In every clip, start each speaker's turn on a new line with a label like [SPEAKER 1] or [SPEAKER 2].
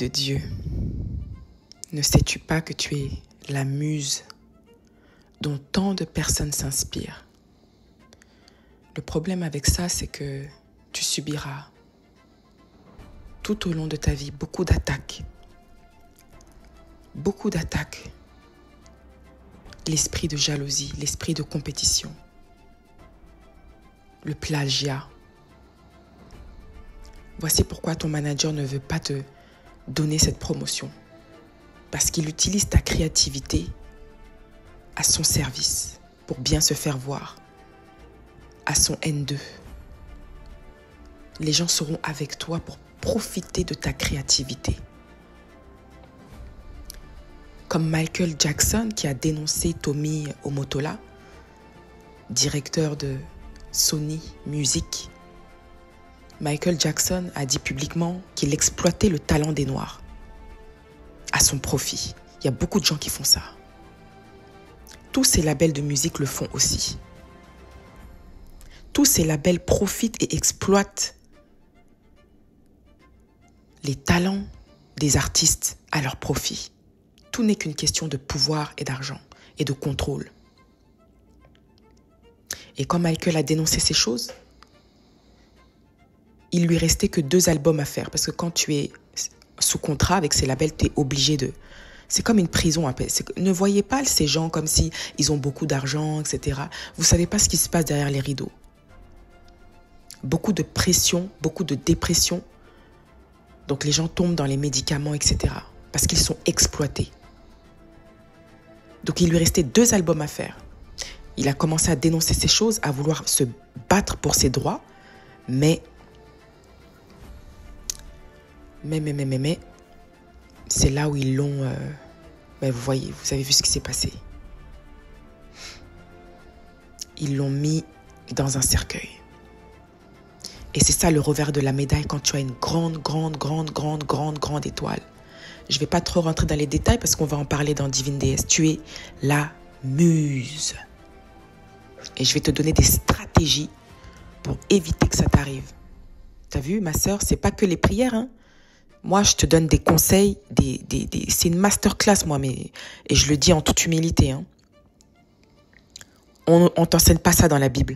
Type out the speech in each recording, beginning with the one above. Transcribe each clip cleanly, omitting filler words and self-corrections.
[SPEAKER 1] Dieu, ne sais-tu pas que tu es la muse dont tant de personnes s'inspirent? Le problème avec ça, c'est que tu subiras tout au long de ta vie beaucoup d'attaques. Beaucoup d'attaques. L'esprit de jalousie, l'esprit de compétition, le plagiat. Voici pourquoi ton manager ne veut pas te donner cette promotion. Parce qu'il utilise ta créativité à son service pour bien se faire voir, à son N2. Les gens seront avec toi pour profiter de ta créativité. Comme Michael Jackson qui a dénoncé Tommy Omotola, directeur de Sony Music. Michael Jackson a dit publiquement qu'il exploitait le talent des Noirs à son profit. Il y a beaucoup de gens qui font ça. Tous ces labels de musique le font aussi. Tous ces labels profitent et exploitent les talents des artistes à leur profit. Tout n'est qu'une question de pouvoir et d'argent et de contrôle. Et quand Michael a dénoncé ces choses, il lui restait que 2 albums à faire. Parce que quand tu es sous contrat avec ces labels, tu es obligé de... C'est comme une prison un peu. Ne voyez pas ces gens comme si ils ont beaucoup d'argent, etc. Vous ne savez pas ce qui se passe derrière les rideaux. Beaucoup de pression, beaucoup de dépression. Donc les gens tombent dans les médicaments, etc. Parce qu'ils sont exploités. Donc il lui restait 2 albums à faire. Il a commencé à dénoncer ces choses, à vouloir se battre pour ses droits. Mais c'est là où ils l'ont... vous voyez, vous avez vu ce qui s'est passé. Ils l'ont mis dans un cercueil. Et c'est ça le revers de la médaille quand tu as une grande étoile. Je ne vais pas trop rentrer dans les détails parce qu'on va en parler dans Divine Déesse. Tu es la muse. Et je vais te donner des stratégies pour éviter que ça t'arrive. T'as vu, ma sœur, c'est pas que les prières, hein. Moi, je te donne des conseils, c'est une masterclass, moi, et je le dis en toute humilité, hein. On t'enseigne pas ça dans la Bible.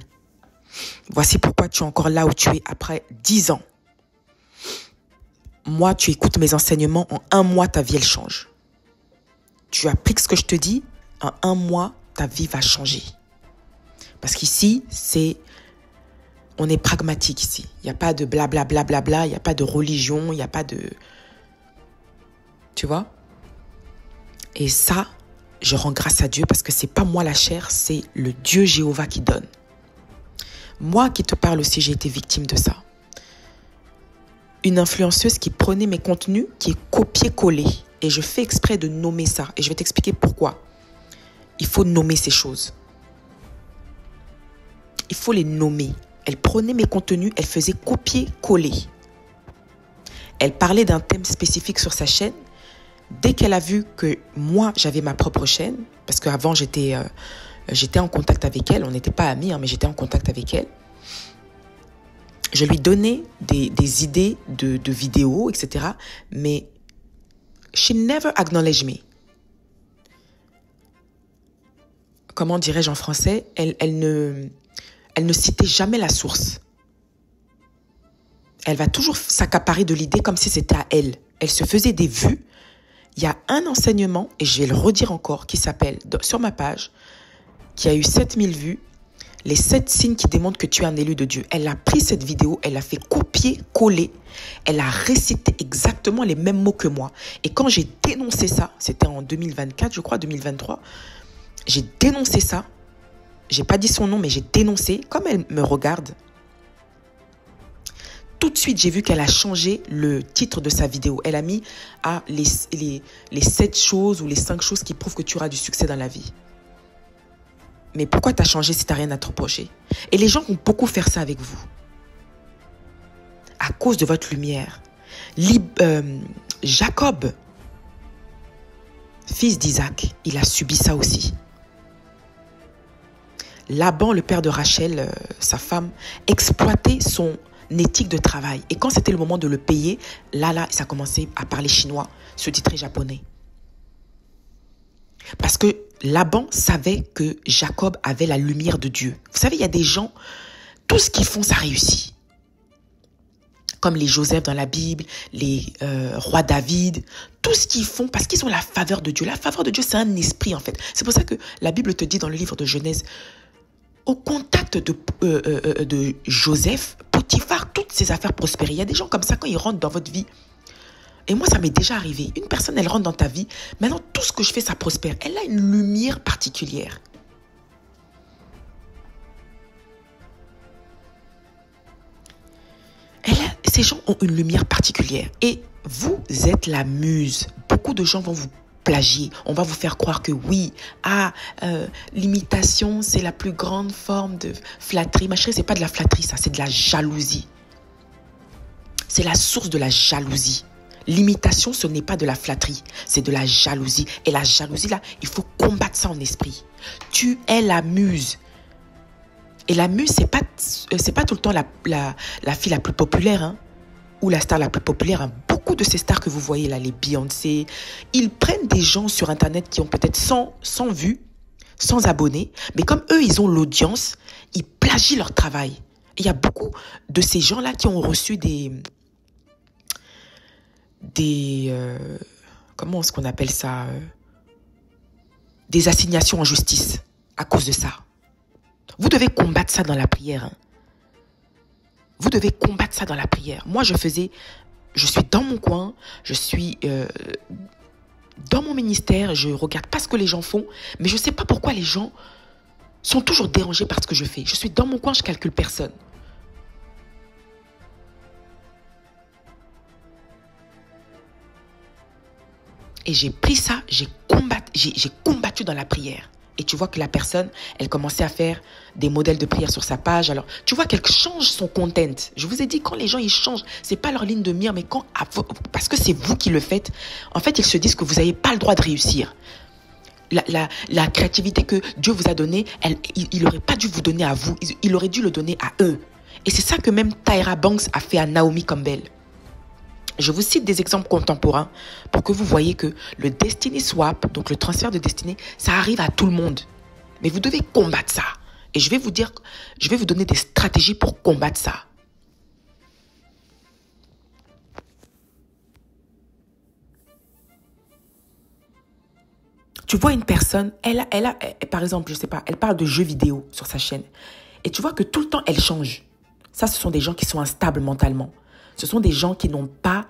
[SPEAKER 1] Voici pourquoi tu es encore là où tu es après 10 ans. Moi, tu écoutes mes enseignements, en 1 mois, ta vie, elle change. Tu appliques ce que je te dis, en 1 mois, ta vie va changer. Parce qu'ici, on est pragmatique ici. Il n'y a pas de blablabla, il n'y a pas de religion, il n'y a pas de... Tu vois? Et ça, je rends grâce à Dieu parce que c'est pas moi la chair, c'est le Dieu Jéhovah qui donne. Moi qui te parle aussi, j'ai été victime de ça. Une influenceuse qui prenait mes contenus, qui est copié-collé. Et je fais exprès de nommer ça. Et je vais t'expliquer pourquoi. Il faut nommer ces choses. Il faut les nommer. Elle prenait mes contenus, elle faisait copier-coller. Elle parlait d'un thème spécifique sur sa chaîne. Dès qu'elle a vu que moi, j'avais ma propre chaîne, parce qu'avant, j'étais en contact avec elle, on n'était pas amis, hein, mais j'étais en contact avec elle, je lui donnais des idées de vidéos, etc. Mais she never acknowledged me. Comment dirais-je en français? Elle ne citait jamais la source. Elle va toujours s'accaparer de l'idée comme si c'était à elle. Elle se faisait des vues. Il y a un enseignement, et je vais le redire encore, qui s'appelle, sur ma page, qui a eu 7000 vues, les 7 signes qui démontrent que tu es un élu de Dieu. Elle a pris cette vidéo, elle a fait copier-coller, elle a récité exactement les mêmes mots que moi. Et quand j'ai dénoncé ça, c'était en 2024, je crois, 2023, j'ai dénoncé ça. J'ai pas dit son nom, mais j'ai dénoncé. Comme elle me regarde, tout de suite, j'ai vu qu'elle a changé le titre de sa vidéo. Elle a mis les 7 choses ou les 5 choses qui prouvent que tu auras du succès dans la vie. Mais pourquoi tu as changé si tu n'as rien à te reprocher? Et les gens vont beaucoup faire ça avec vous. À cause de votre lumière. Jacob, fils d'Isaac, il a subi ça aussi. Laban, le père de Rachel, sa femme, exploitait son éthique de travail. Et quand c'était le moment de le payer, là, ça commençait à parler chinois, se titrer japonais. Parce que Laban savait que Jacob avait la lumière de Dieu. Vous savez, il y a des gens, tout ce qu'ils font, ça réussit. Comme les Joseph dans la Bible, les rois David, tout ce qu'ils font parce qu'ils ont la faveur de Dieu. La faveur de Dieu, c'est un esprit en fait. C'est pour ça que la Bible te dit dans le livre de Genèse, au contact de Joseph, Potiphar, toutes ses affaires prospéraient. Il y a des gens comme ça, quand ils rentrent dans votre vie, et moi ça m'est déjà arrivé, une personne elle rentre dans ta vie, maintenant tout ce que je fais ça prospère. Elle a une lumière particulière. Ces gens ont une lumière particulière et vous êtes la muse. Beaucoup de gens vont vous plagier. On va vous faire croire que oui, l'imitation c'est la plus grande forme de flatterie. Ma chérie, c'est pas de la flatterie ça, c'est de la jalousie. C'est la source de la jalousie. L'imitation, ce n'est pas de la flatterie, c'est de la jalousie. Et la jalousie là, il faut combattre ça en esprit. Tu es la muse. Et la muse, c'est pas tout le temps la fille la plus populaire, hein, ou la star la plus populaire. Hein. Beaucoup de ces stars que vous voyez là, les Beyoncé, ils prennent des gens sur Internet qui ont peut-être 100 vues, 100 abonnés, mais comme eux, ils ont l'audience, ils plagient leur travail. Et il y a beaucoup de ces gens-là qui ont reçu comment est-ce qu'on appelle ça, des assignations en justice à cause de ça. Vous devez combattre ça dans la prière. Hein. Vous devez combattre ça dans la prière. Moi, je suis dans mon coin, je suis dans mon ministère, je ne regarde pas ce que les gens font, mais je ne sais pas pourquoi les gens sont toujours dérangés par ce que je fais. Je suis dans mon coin, je ne calcule personne. Et j'ai pris ça, j'ai combattu dans la prière. Et tu vois que la personne, elle commençait à faire des modèles de prière sur sa page. Alors, tu vois qu'elle change son content. Je vous ai dit, quand les gens, ils changent, c'est pas leur ligne de mire, mais parce que c'est vous qui le faites, en fait, ils se disent que vous n'avez pas le droit de réussir. La créativité que Dieu vous a donnée, il n'aurait pas dû vous donner à vous. Il aurait dû le donner à eux. Et c'est ça que même Tyra Banks a fait à Naomi Campbell. Je vous cite des exemples contemporains pour que vous voyez que le Destiny Swap, donc le transfert de destinée, ça arrive à tout le monde. Mais vous devez combattre ça. Et je vais vous donner des stratégies pour combattre ça. Tu vois une personne, elle par exemple, je sais pas, elle parle de jeux vidéo sur sa chaîne. Et tu vois que tout le temps, elle change. Ça, ce sont des gens qui sont instables mentalement. Ce sont des gens qui n'ont pas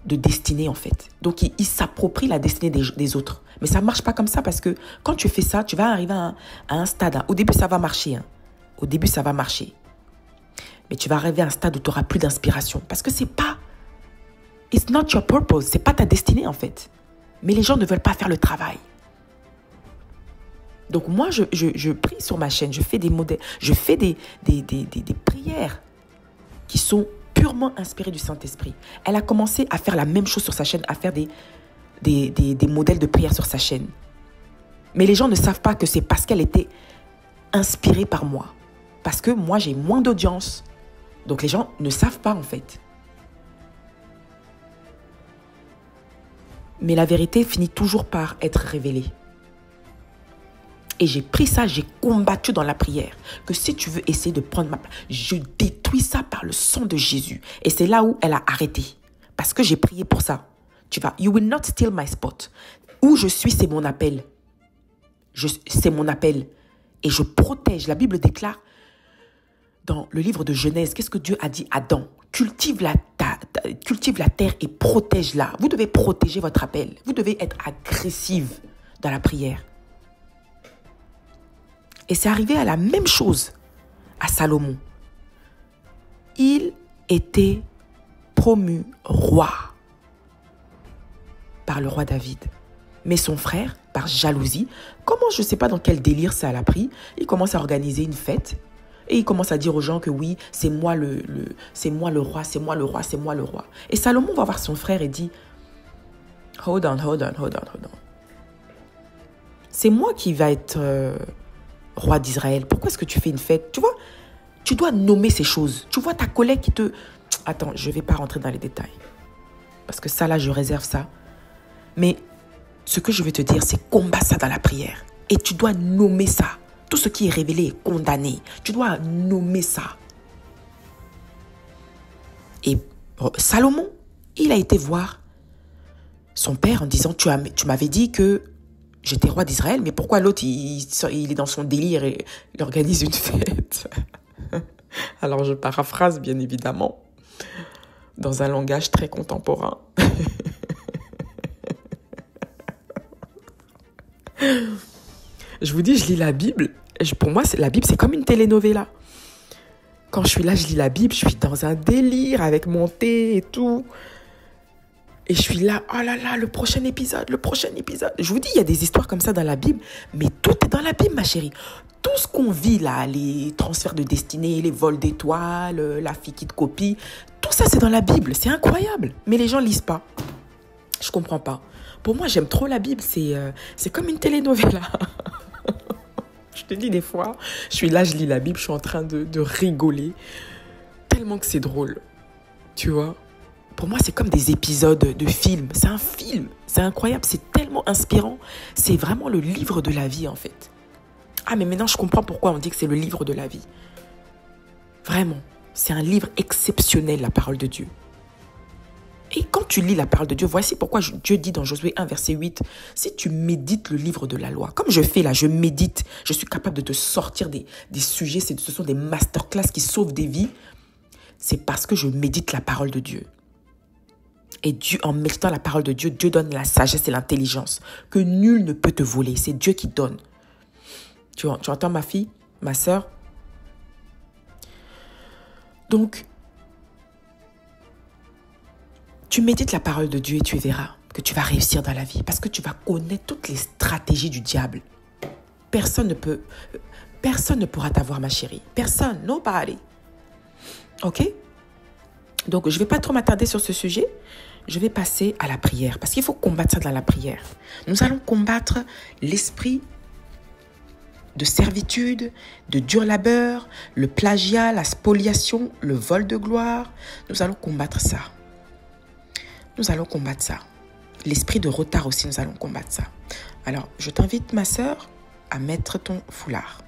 [SPEAKER 1] de destinée en fait. Donc, ils s'approprient la destinée des autres. Mais ça ne marche pas comme ça parce que quand tu fais ça, tu vas arriver à un stade. Hein. Au début, ça va marcher. Hein. Au début, ça va marcher. Mais tu vas arriver à un stade où tu n'auras plus d'inspiration. Parce que c'est pas... It's not your purpose. C'est pas ta destinée en fait. Mais les gens ne veulent pas faire le travail. Donc moi, je prie sur ma chaîne. Je fais des modèles. Je fais des prières qui sont purement inspirée du Saint-Esprit. Elle a commencé à faire la même chose sur sa chaîne, à faire des modèles de prière sur sa chaîne. Mais les gens ne savent pas que c'est parce qu'elle était inspirée par moi. Parce que moi, j'ai moins d'audience. Donc les gens ne savent pas en fait. Mais la vérité finit toujours par être révélée. Et j'ai pris ça, j'ai combattu dans la prière. Que si tu veux essayer de prendre ma place, je détruis ça par le sang de Jésus. Et c'est là où elle a arrêté. Parce que j'ai prié pour ça. You will not steal my spot. Où je suis, c'est mon appel. C'est mon appel. Et je protège. La Bible déclare dans le livre de Genèse, qu'est-ce que Dieu a dit à Adam? Cultive la terre et protège-la. Vous devez protéger votre appel. Vous devez être agressive dans la prière. Et c'est arrivé à la même chose à Salomon. Il était promu roi par le roi David. Mais son frère, par jalousie, comment, je ne sais pas dans quel délire ça l'a pris, il commence à organiser une fête et il commence à dire aux gens que oui, c'est moi le roi, c'est moi le roi, c'est moi le roi. Et Salomon va voir son frère et dit, hold on. C'est moi qui va être... roi d'Israël, pourquoi est-ce que tu fais une fête? Tu vois, Tu dois nommer ces choses. Tu vois ta collègue qui te... Attends, je ne vais pas rentrer dans les détails. Parce que ça, là, je réserve ça. Mais ce que je veux te dire, c'est combat ça dans la prière. Et tu dois nommer ça. Tout ce qui est révélé est condamné. Tu dois nommer ça. Et Salomon, il a été voir son père en disant, tu m'avais dit que j'étais roi d'Israël, mais pourquoi l'autre, il est dans son délire et il organise une fête? Alors je paraphrase bien évidemment, dans un langage très contemporain. Je vous dis, je lis la Bible. Pour moi, la Bible, c'est comme une telenovela. Quand je suis là, je lis la Bible, je suis dans un délire avec mon thé et tout. Et je suis là, oh là là, le prochain épisode. Je vous dis, il y a des histoires comme ça dans la Bible, mais tout est dans la Bible, ma chérie. Tout ce qu'on vit là, les transferts de destinée, les vols d'étoiles, la fille qui te copie, tout ça, c'est dans la Bible. C'est incroyable. Mais les gens lisent pas. Je comprends pas. Pour moi, j'aime trop la Bible. C'est comme une telenovela. Je te dis des fois, je suis là, je lis la Bible, je suis en train de rigoler. Tellement que c'est drôle. Tu vois? Pour moi, c'est comme des épisodes de films. C'est un film. C'est incroyable. C'est tellement inspirant. C'est vraiment le livre de la vie, en fait. Ah, mais maintenant, je comprends pourquoi on dit que c'est le livre de la vie. Vraiment. C'est un livre exceptionnel, la parole de Dieu. Et quand tu lis la parole de Dieu, voici pourquoi Dieu dit dans Josué 1, verset 8, si tu médites le livre de la loi, comme je fais là, je médite, je suis capable de te sortir des sujets, ce sont des masterclass qui sauvent des vies, c'est parce que je médite la parole de Dieu. Et Dieu, en méditant la parole de Dieu, Dieu donne la sagesse et l'intelligence que nul ne peut te voler. C'est Dieu qui donne. Tu entends ma fille, ma sœur? Donc, tu médites la parole de Dieu et tu verras que tu vas réussir dans la vie parce que tu vas connaître toutes les stratégies du diable. Personne ne pourra t'avoir, ma chérie. Personne, nobody. Ok? Donc, je ne vais pas trop m'attarder sur ce sujet. Je vais passer à la prière parce qu'il faut combattre ça dans la prière. Nous allons combattre l'esprit de servitude, de dur labeur, le plagiat, la spoliation, le vol de gloire. Nous allons combattre ça. Nous allons combattre ça. L'esprit de retard aussi, nous allons combattre ça. Alors, je t'invite, ma sœur, à mettre ton foulard.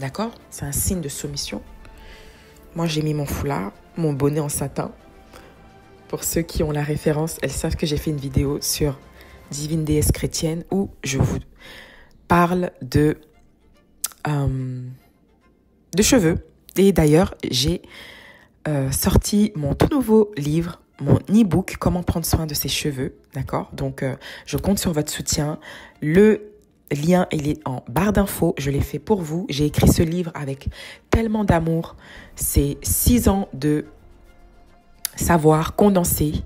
[SPEAKER 1] D'accord? C'est un signe de soumission. Moi, j'ai mis mon foulard, mon bonnet en satin. Pour ceux qui ont la référence, elles savent que j'ai fait une vidéo sur Divine Déesse Chrétienne où je vous parle de cheveux. Et d'ailleurs, j'ai sorti mon tout nouveau livre, mon e-book, Comment prendre soin de ses cheveux. D'accord? Donc, je compte sur votre soutien. Le lien, il est en barre d'infos. Je l'ai fait pour vous. J'ai écrit ce livre avec tellement d'amour. C'est 6 ans de savoir condensé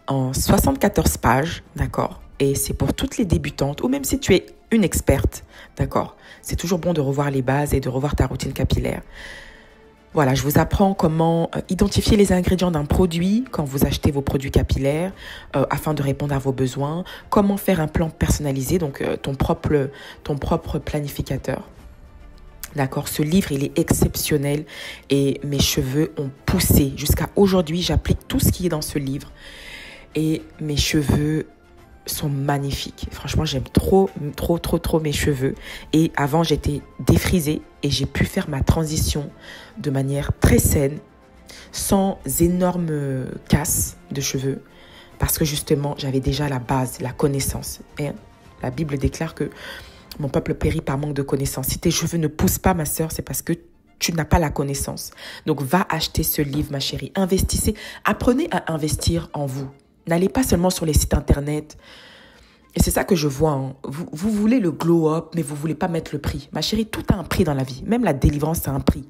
[SPEAKER 1] en 74 pages, d'accord? Et c'est pour toutes les débutantes, ou même si tu es une experte, d'accord? C'est toujours bon de revoir les bases et de revoir ta routine capillaire. Voilà, je vous apprends comment identifier les ingrédients d'un produit quand vous achetez vos produits capillaires afin de répondre à vos besoins, comment faire un plan personnalisé, donc ton propre planificateur. D'accord, ce livre, il est exceptionnel et mes cheveux ont poussé. Jusqu'à aujourd'hui, j'applique tout ce qui est dans ce livre et mes cheveux sont magnifiques. Franchement, j'aime trop mes cheveux. Et avant, j'étais défrisée et j'ai pu faire ma transition de manière très saine, sans énormes casses de cheveux, parce que justement, j'avais déjà la base, la connaissance. Et la Bible déclare que mon peuple périt par manque de connaissance. Si tes cheveux ne poussent pas, ma sœur, c'est parce que tu n'as pas la connaissance. Donc, va acheter ce livre, ma chérie. Investissez. Apprenez à investir en vous. N'allez pas seulement sur les sites internet. Et c'est ça que je vois. Hein. Vous voulez le glow-up, mais vous ne voulez pas mettre le prix. Ma chérie, tout a un prix dans la vie. Même la délivrance a un prix.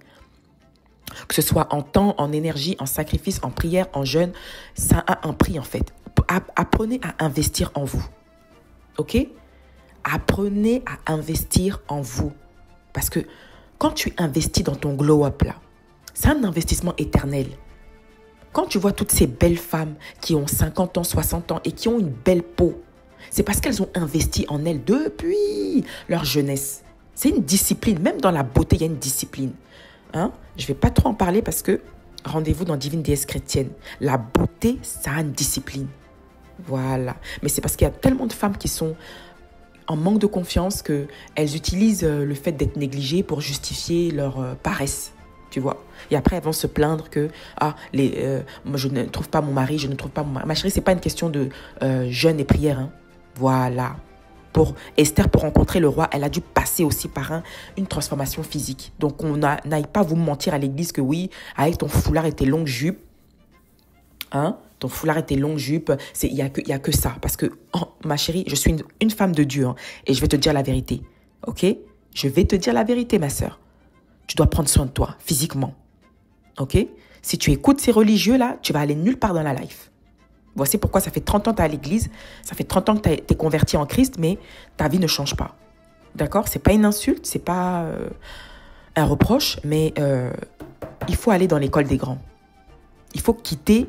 [SPEAKER 1] Que ce soit en temps, en énergie, en sacrifice, en prière, en jeûne, ça a un prix en fait. Apprenez à investir en vous. Ok ? Apprenez à investir en vous. Parce que quand tu investis dans ton glow-up là, c'est un investissement éternel. Quand tu vois toutes ces belles femmes qui ont 50 ans, 60 ans et qui ont une belle peau, c'est parce qu'elles ont investi en elles depuis leur jeunesse. C'est une discipline. Même dans la beauté, il y a une discipline. Hein? Je ne vais pas trop en parler parce que rendez-vous dans Divine Déesse Chrétienne. La beauté, ça a une discipline. Voilà. Mais c'est parce qu'il y a tellement de femmes qui sont en manque de confiance qu'elles utilisent le fait d'être négligées pour justifier leur paresse. Tu vois. Et après, elles vont se plaindre que moi, je ne trouve pas mon mari, je ne trouve pas mon mari. Ma chérie, ce n'est pas une question de jeûne et prière. Hein. Voilà. Pour Esther, pour rencontrer le roi, elle a dû passer aussi par une transformation physique. Donc, on n'aille pas vous mentir à l'église que oui, avec ton foulard et tes longues jupes, hein, ton foulard et tes longues jupes, il y a que ça. Parce que, ma chérie, je suis une femme de Dieu, hein, et je vais te dire la vérité. Ok? Je vais te dire la vérité, ma sœur. Tu dois prendre soin de toi, physiquement. Ok? Si tu écoutes ces religieux-là, tu vas aller nulle part dans la life. Voici pourquoi ça fait 30 ans que tu es à l'église, ça fait 30 ans que tu es converti en Christ, mais ta vie ne change pas. D'accord? Ce n'est pas une insulte, ce n'est pas un reproche, mais il faut aller dans l'école des grands. Il faut quitter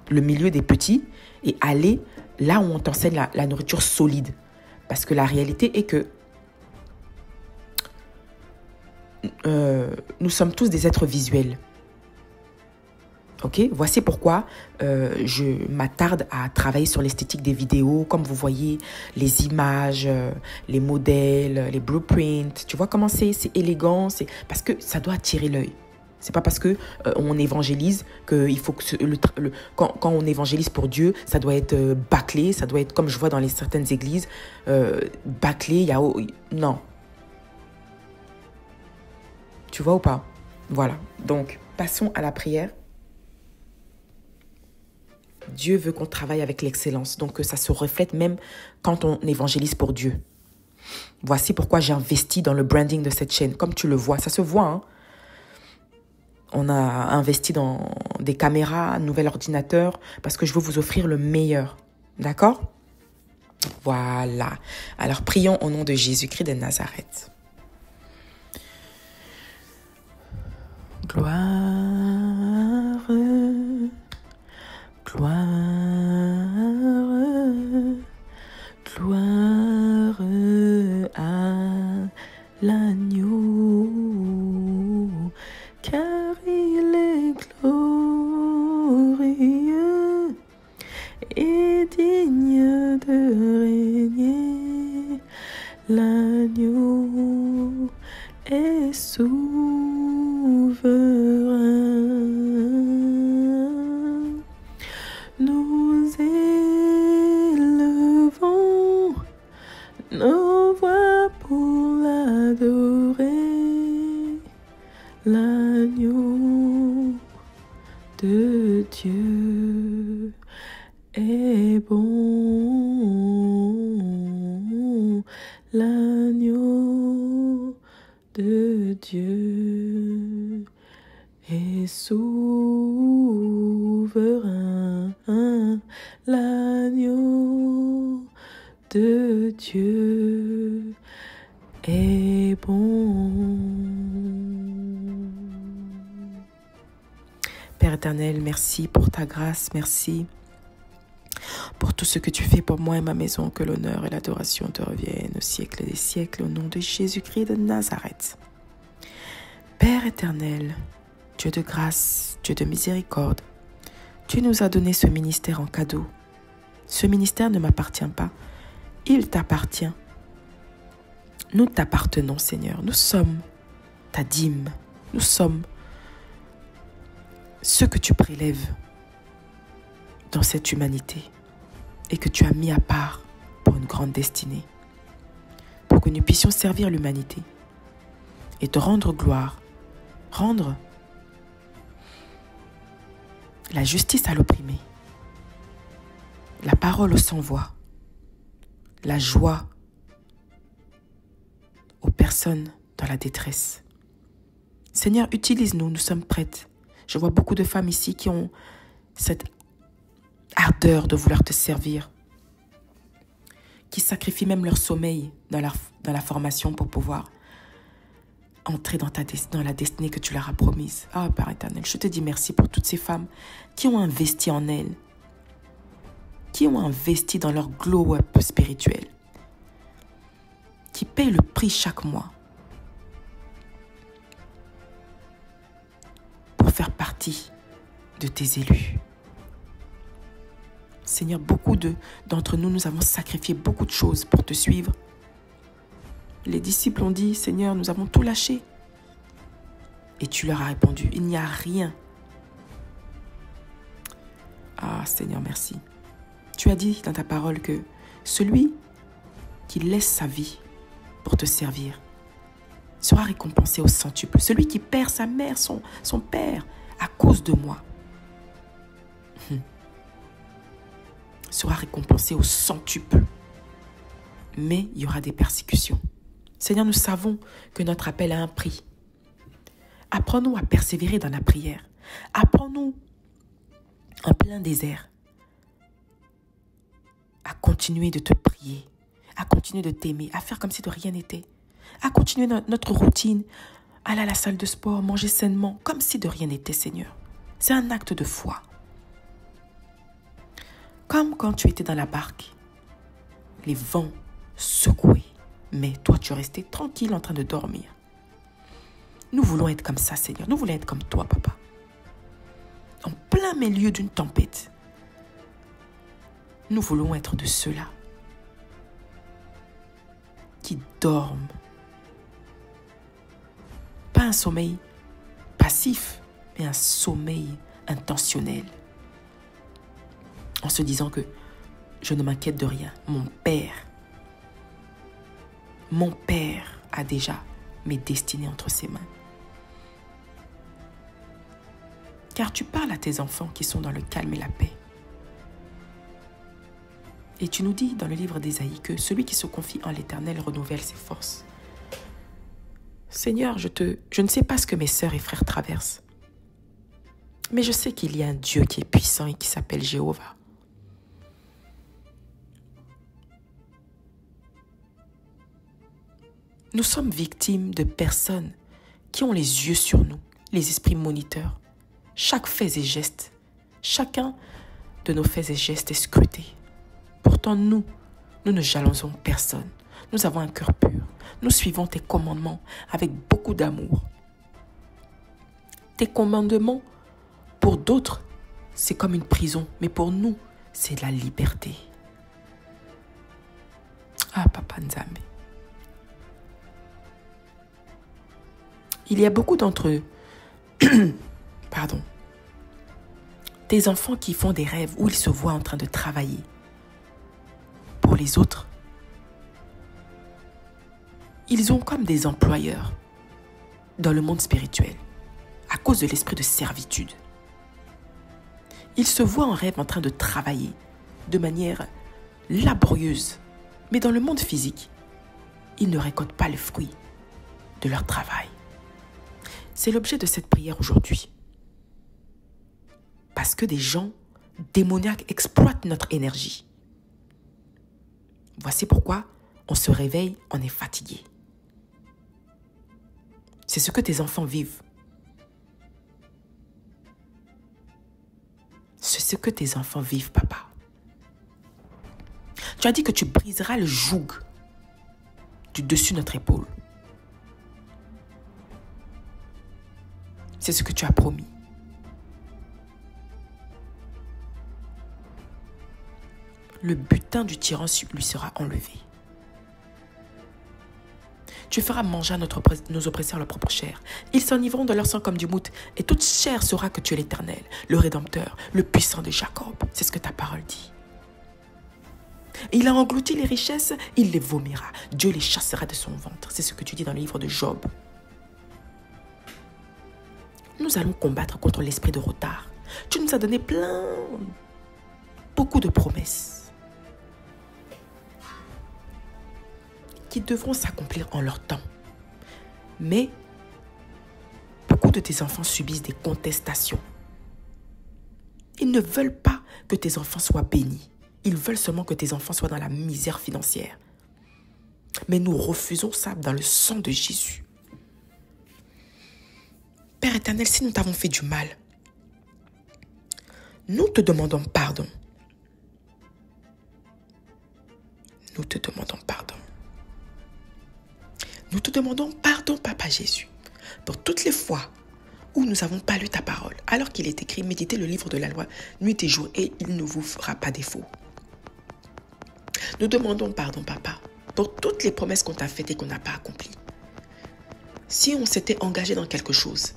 [SPEAKER 1] le milieu des petits et aller là où on t'enseigne la nourriture solide. Parce que la réalité est que nous sommes tous des êtres visuels. Ok, voici pourquoi je m'attarde à travailler sur l'esthétique des vidéos. Comme vous voyez, les images, les modèles, les blueprints. Tu vois comment c'est élégant, parce que ça doit attirer l'œil. C'est pas parce que on évangélise qu'il faut que quand on évangélise pour Dieu, ça doit être bâclé, ça doit être comme je vois dans certaines églises, bâclé. Non. Tu vois ou pas? Voilà. Donc, passons à la prière. Dieu veut qu'on travaille avec l'excellence, donc que ça se reflète même quand on évangélise pour Dieu. Voici pourquoi j'ai investi dans le branding de cette chaîne. Comme tu le vois, ça se voit. Hein? On a investi dans des caméras, un nouvel ordinateur, parce que je veux vous offrir le meilleur. D'accord? Voilà. Alors, prions au nom de Jésus-Christ de Nazareth. Gloire, gloire, gloire à l'agneau, car il est glorieux et digne de régner. L'agneau est souverain. Nous élevons nos voix pour l'adorer. L'agneau de Dieu est bon. L'agneau de Dieu est souverain. L'agneau de Dieu est bon. Père éternel, merci pour ta grâce, merci pour tout ce que tu fais pour moi et ma maison, que l'honneur et l'adoration te reviennent au siècle des siècles, au nom de Jésus-Christ de Nazareth. Père éternel, Dieu de grâce, Dieu de miséricorde, tu nous as donné ce ministère en cadeau. Ce ministère ne m'appartient pas, il t'appartient. Nous t'appartenons, Seigneur. Nous sommes ta dîme. Nous sommes ce que tu prélèves dans cette humanité et que tu as mis à part pour une grande destinée, pour que nous puissions servir l'humanité et te rendre gloire, rendre la justice à l'opprimé, la parole aux sans-voix, la joie aux personnes dans la détresse. Seigneur, utilise-nous, nous sommes prêtes. Je vois beaucoup de femmes ici qui ont cette ardeur de vouloir te servir, qui sacrifient même leur sommeil dans la formation pour pouvoir entrer dans la destinée que tu leur as promise. Ah, Père éternel, je te dis merci pour toutes ces femmes qui ont investi en elles, qui ont investi dans leur glow-up spirituel, qui payent le prix chaque mois. partie de tes élus. Seigneur, beaucoup d'entre nous, nous avons sacrifié beaucoup de choses pour te suivre. Les disciples ont dit, Seigneur, nous avons tout lâché. Et tu leur as répondu, il n'y a rien. Ah, Seigneur, merci. Tu as dit dans ta parole que celui qui laisse sa vie pour te servir sera récompensé au centuple. Celui qui perd sa mère, son père, à cause de moi, sera récompensé au centuple. Mais il y aura des persécutions. Seigneur, nous savons que notre appel a un prix. Apprends-nous à persévérer dans la prière. Apprends-nous en plein désert à continuer de te prier, à continuer de t'aimer, à faire comme si de rien n'était, à continuer notre routine, aller à la salle de sport, manger sainement, comme si de rien n'était, Seigneur. C'est un acte de foi. Comme quand tu étais dans la barque, les vents secouaient, mais toi tu restais tranquille en train de dormir. Nous voulons être comme ça, Seigneur. Nous voulons être comme toi, Papa. En plein milieu d'une tempête, nous voulons être de ceux-là qui dorment. Pas un sommeil passif, mais un sommeil intentionnel. En se disant que je ne m'inquiète de rien. Mon Père a déjà mes destinées entre ses mains. Car tu parles à tes enfants qui sont dans le calme et la paix. Et tu nous dis dans le livre d'Ésaïe que celui qui se confie en l'Éternel renouvelle ses forces. Seigneur, je ne sais pas ce que mes sœurs et frères traversent. Mais je sais qu'il y a un Dieu qui est puissant et qui s'appelle Jéhovah. Nous sommes victimes de personnes qui ont les yeux sur nous, les esprits moniteurs. Chaque fait et geste, chacun de nos faits et gestes est scruté. Pourtant, nous ne jalousons personne. Nous avons un cœur pur. Nous suivons tes commandements avec beaucoup d'amour. Tes commandements, pour d'autres, c'est comme une prison, mais pour nous, c'est la liberté. Ah, Papa Nzambe. Il y a beaucoup d'entre eux, des enfants qui font des rêves où ils se voient en train de travailler. Pour les autres, ils ont comme des employeurs dans le monde spirituel à cause de l'esprit de servitude. Ils se voient en rêve en train de travailler de manière laborieuse, mais dans le monde physique, ils ne récoltent pas le fruit de leur travail. C'est l'objet de cette prière aujourd'hui. Parce que des gens démoniaques exploitent notre énergie. Voici pourquoi on se réveille, on est fatigué. C'est ce que tes enfants vivent. C'est ce que tes enfants vivent, papa. Tu as dit que tu briseras le joug du dessus de notre épaule. C'est ce que tu as promis. Le butin du tyran lui sera enlevé. Tu feras manger à nos oppresseurs leur propre chair. Ils s'enivreront de leur sang comme du mout, et toute chair saura que tu es l'Éternel, le Rédempteur, le puissant de Jacob. C'est ce que ta parole dit. Et il a englouti les richesses, il les vomira. Dieu les chassera de son ventre. C'est ce que tu dis dans le livre de Job. Nous allons combattre contre l'esprit de retard. Tu nous as donné beaucoup de promesses qui devront s'accomplir en leur temps. Mais beaucoup de tes enfants subissent des contestations. Ils ne veulent pas que tes enfants soient bénis. Ils veulent seulement que tes enfants soient dans la misère financière. Mais nous refusons ça dans le sang de Jésus. Père éternel, si nous t'avons fait du mal, nous te demandons pardon. Nous te demandons pardon. Nous te demandons pardon, Papa Jésus, pour toutes les fois où nous n'avons pas lu ta parole, alors qu'il est écrit, méditez le livre de la loi nuit et jour et il ne vous fera pas défaut. Nous demandons pardon, Papa, pour toutes les promesses qu'on t'a faites et qu'on n'a pas accomplies. Si on s'était engagé dans quelque chose,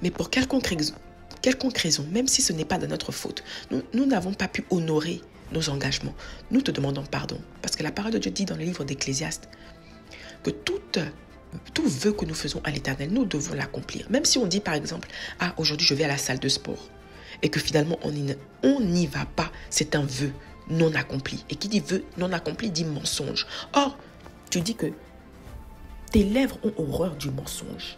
[SPEAKER 1] mais pour quelconque raison, même si ce n'est pas de notre faute, nous n'avons pas pu honorer nos engagements, nous te demandons pardon. Parce que la parole de Dieu dit dans le livre d'Ecclésiaste que tout vœu que nous faisons à l'Éternel, nous devons l'accomplir. Même si on dit par exemple, aujourd'hui je vais à la salle de sport, et que finalement on n'y va pas, c'est un vœu non accompli. Et qui dit vœu non accompli dit mensonge. Or, tu dis que tes lèvres ont horreur du mensonge.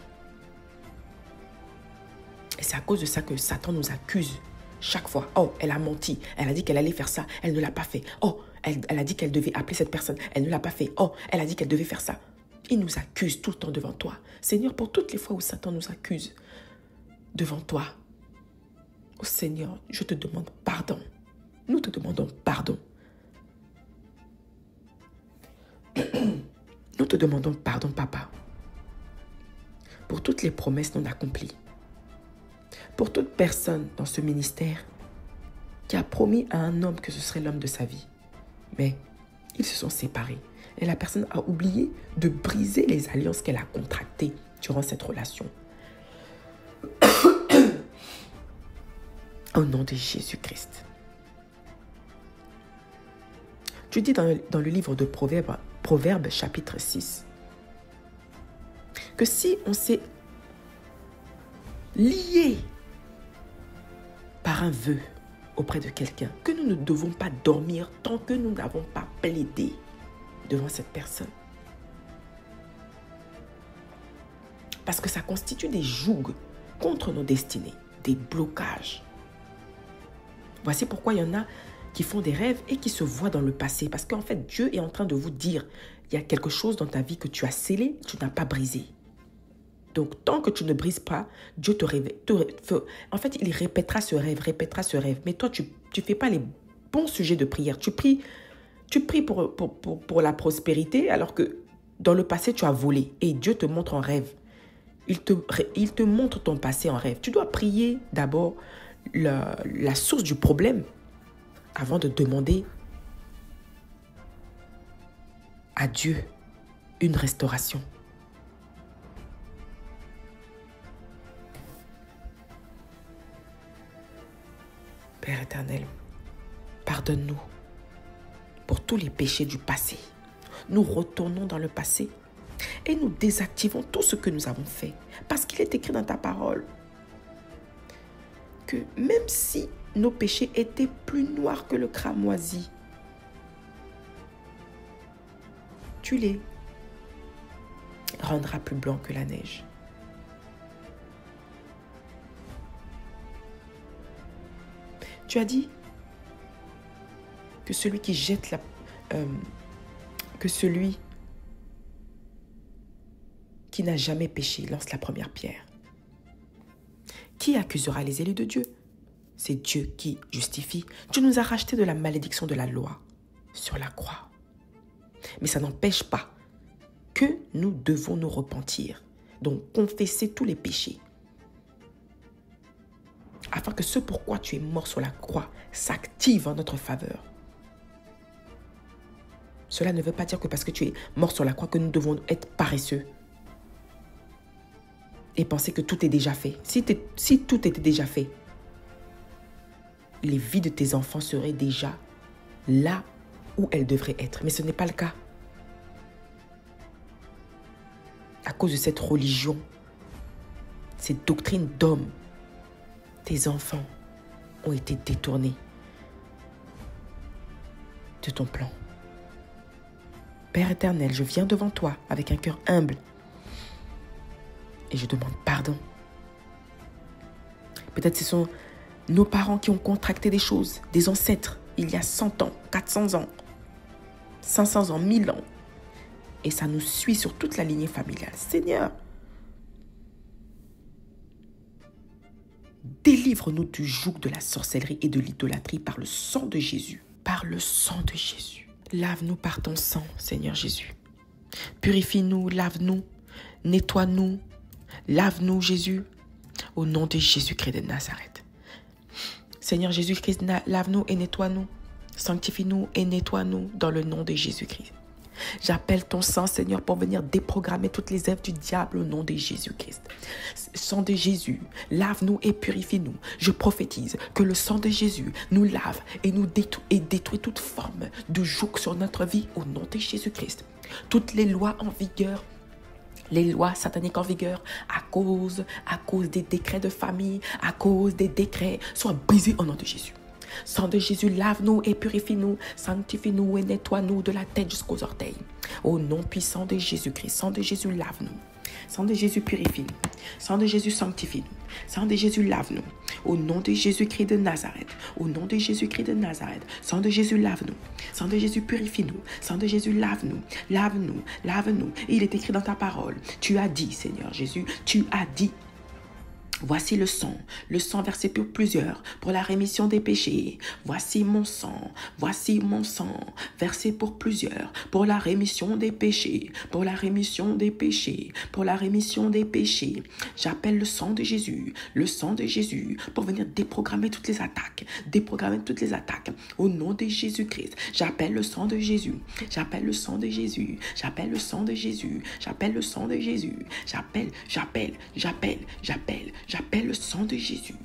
[SPEAKER 1] Et c'est à cause de ça que Satan nous accuse chaque fois. Oh, elle a menti. Elle a dit qu'elle allait faire ça. Elle ne l'a pas fait. Oh, elle a dit qu'elle devait appeler cette personne. Elle ne l'a pas fait. Oh, elle a dit qu'elle devait faire ça. Il nous accuse tout le temps devant toi. Seigneur, pour toutes les fois où Satan nous accuse devant toi, oh Seigneur, je te demande pardon. Nous te demandons pardon. Nous te demandons pardon, Papa, pour toutes les promesses non accomplies. Pour toute personne dans ce ministère qui a promis à un homme que ce serait l'homme de sa vie. Mais ils se sont séparés. Et la personne a oublié de briser les alliances qu'elle a contractées durant cette relation. Au nom de Jésus-Christ. Tu dis dans le livre de Proverbes chapitre 6 que si on s'est lié par un vœu auprès de quelqu'un, que nous ne devons pas dormir tant que nous n'avons pas plaidé devant cette personne. Parce que ça constitue des jougs contre nos destinées, des blocages. Voici pourquoi il y en a qui font des rêves et qui se voient dans le passé. Parce qu'en fait, Dieu est en train de vous dire, il y a quelque chose dans ta vie que tu as scellé, tu n'as pas brisé. Donc, tant que tu ne brises pas, Dieu en fait, il répétera ce rêve. Mais toi, tu ne fais pas les bons sujets de prière. Tu pries pour la prospérité, alors que dans le passé, tu as volé. Et Dieu te montre en rêve. Il te montre ton passé en rêve. Tu dois prier d'abord la source du problème avant de demander à Dieu une restauration. Père éternel, pardonne-nous pour tous les péchés du passé. Nous retournons dans le passé et nous désactivons tout ce que nous avons fait. Parce qu'il est écrit dans ta parole que même si nos péchés étaient plus noirs que le cramoisi, tu les rendras plus blancs que la neige. Tu as dit que celui qui jette que celui qui n'a jamais péché lance la première pierre. Qui accusera les élus de Dieu? C'est Dieu qui justifie. Tu nous as rachetés de la malédiction de la loi sur la croix. Mais ça n'empêche pas que nous devons nous repentir. Donc, confesser tous les péchés. Afin que ce pourquoi tu es mort sur la croix s'active en notre faveur. Cela ne veut pas dire que parce que tu es mort sur la croix que nous devons être paresseux. Et penser que tout est déjà fait. Si tout était déjà fait, les vies de tes enfants seraient déjà là où elles devraient être. Mais ce n'est pas le cas. À cause de cette religion, cette doctrine d'homme, tes enfants ont été détournés de ton plan. Père éternel, je viens devant toi avec un cœur humble et je demande pardon. Peut-être ce sont nos parents qui ont contracté des choses, des ancêtres, il y a 100 ans, 400 ans, 500 ans, 1000 ans. Et ça nous suit sur toute la lignée familiale. Seigneur, délivre-nous du joug de la sorcellerie et de l'idolâtrie par le sang de Jésus. Par le sang de Jésus. Lave-nous par ton sang, Seigneur Jésus. Purifie-nous, lave-nous, nettoie-nous, lave-nous, Jésus. Au nom de Jésus-Christ de Nazareth. Seigneur Jésus-Christ, lave-nous et nettoie-nous. Sanctifie-nous et nettoie-nous dans le nom de Jésus-Christ. J'appelle ton sang, Seigneur, pour venir déprogrammer toutes les œuvres du diable au nom de Jésus-Christ. Sang de Jésus, lave-nous et purifie-nous. Je prophétise que le sang de Jésus nous lave et nous détruit toute forme de joug sur notre vie au nom de Jésus-Christ. Toutes les lois en vigueur, les lois sataniques en vigueur, à cause des décrets de famille, à cause des décrets, soient brisés au nom de Jésus. Sang de Jésus, lave-nous et purifie-nous, sanctifie-nous et nettoie-nous de la tête jusqu'aux orteils. Au nom puissant de Jésus-Christ, sang de Jésus, lave-nous. Sang de Jésus, purifie-nous. Sang de Jésus, sanctifie-nous. Sang de Jésus, lave-nous. Au nom de Jésus-Christ de Nazareth. Au nom de Jésus-Christ de Nazareth. Sang de Jésus, lave-nous. Sang de Jésus, purifie-nous. Sang de Jésus, lave-nous. Lave-nous. Lave-nous. Il est écrit dans ta parole. Tu as dit, Seigneur Jésus, tu as dit. Voici le sang versé pour plusieurs, pour la rémission des péchés. Voici mon sang, versé pour plusieurs, pour la rémission des péchés, pour la rémission des péchés, pour la rémission des péchés. J'appelle le sang de Jésus, pour venir déprogrammer toutes les attaques, au nom de Jésus-Christ. J'appelle le sang de Jésus, j'appelle le sang de Jésus, j'appelle le sang de Jésus, j'appelle le sang de Jésus, j'appelle le sang de Jésus.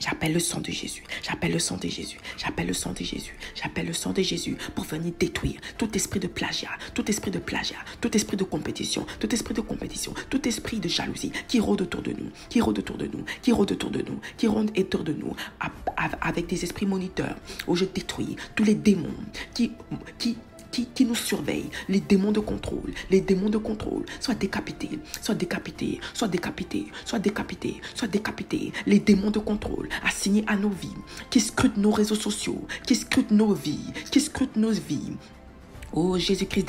[SPEAKER 1] J'appelle le sang de Jésus. J'appelle le sang de Jésus. J'appelle le sang de Jésus. J'appelle le sang de Jésus pour venir détruire tout esprit de plagiat, tout esprit de compétition, tout esprit de jalousie qui rôde autour de nous, qui rôde autour de nous, avec des esprits moniteurs où je détruis tous les démons qui nous surveillent, les démons de contrôle, soient décapités, les démons de contrôle assignés à nos vies, qui scrutent nos réseaux sociaux, qui scrutent nos vies. Oh Jésus-Christ,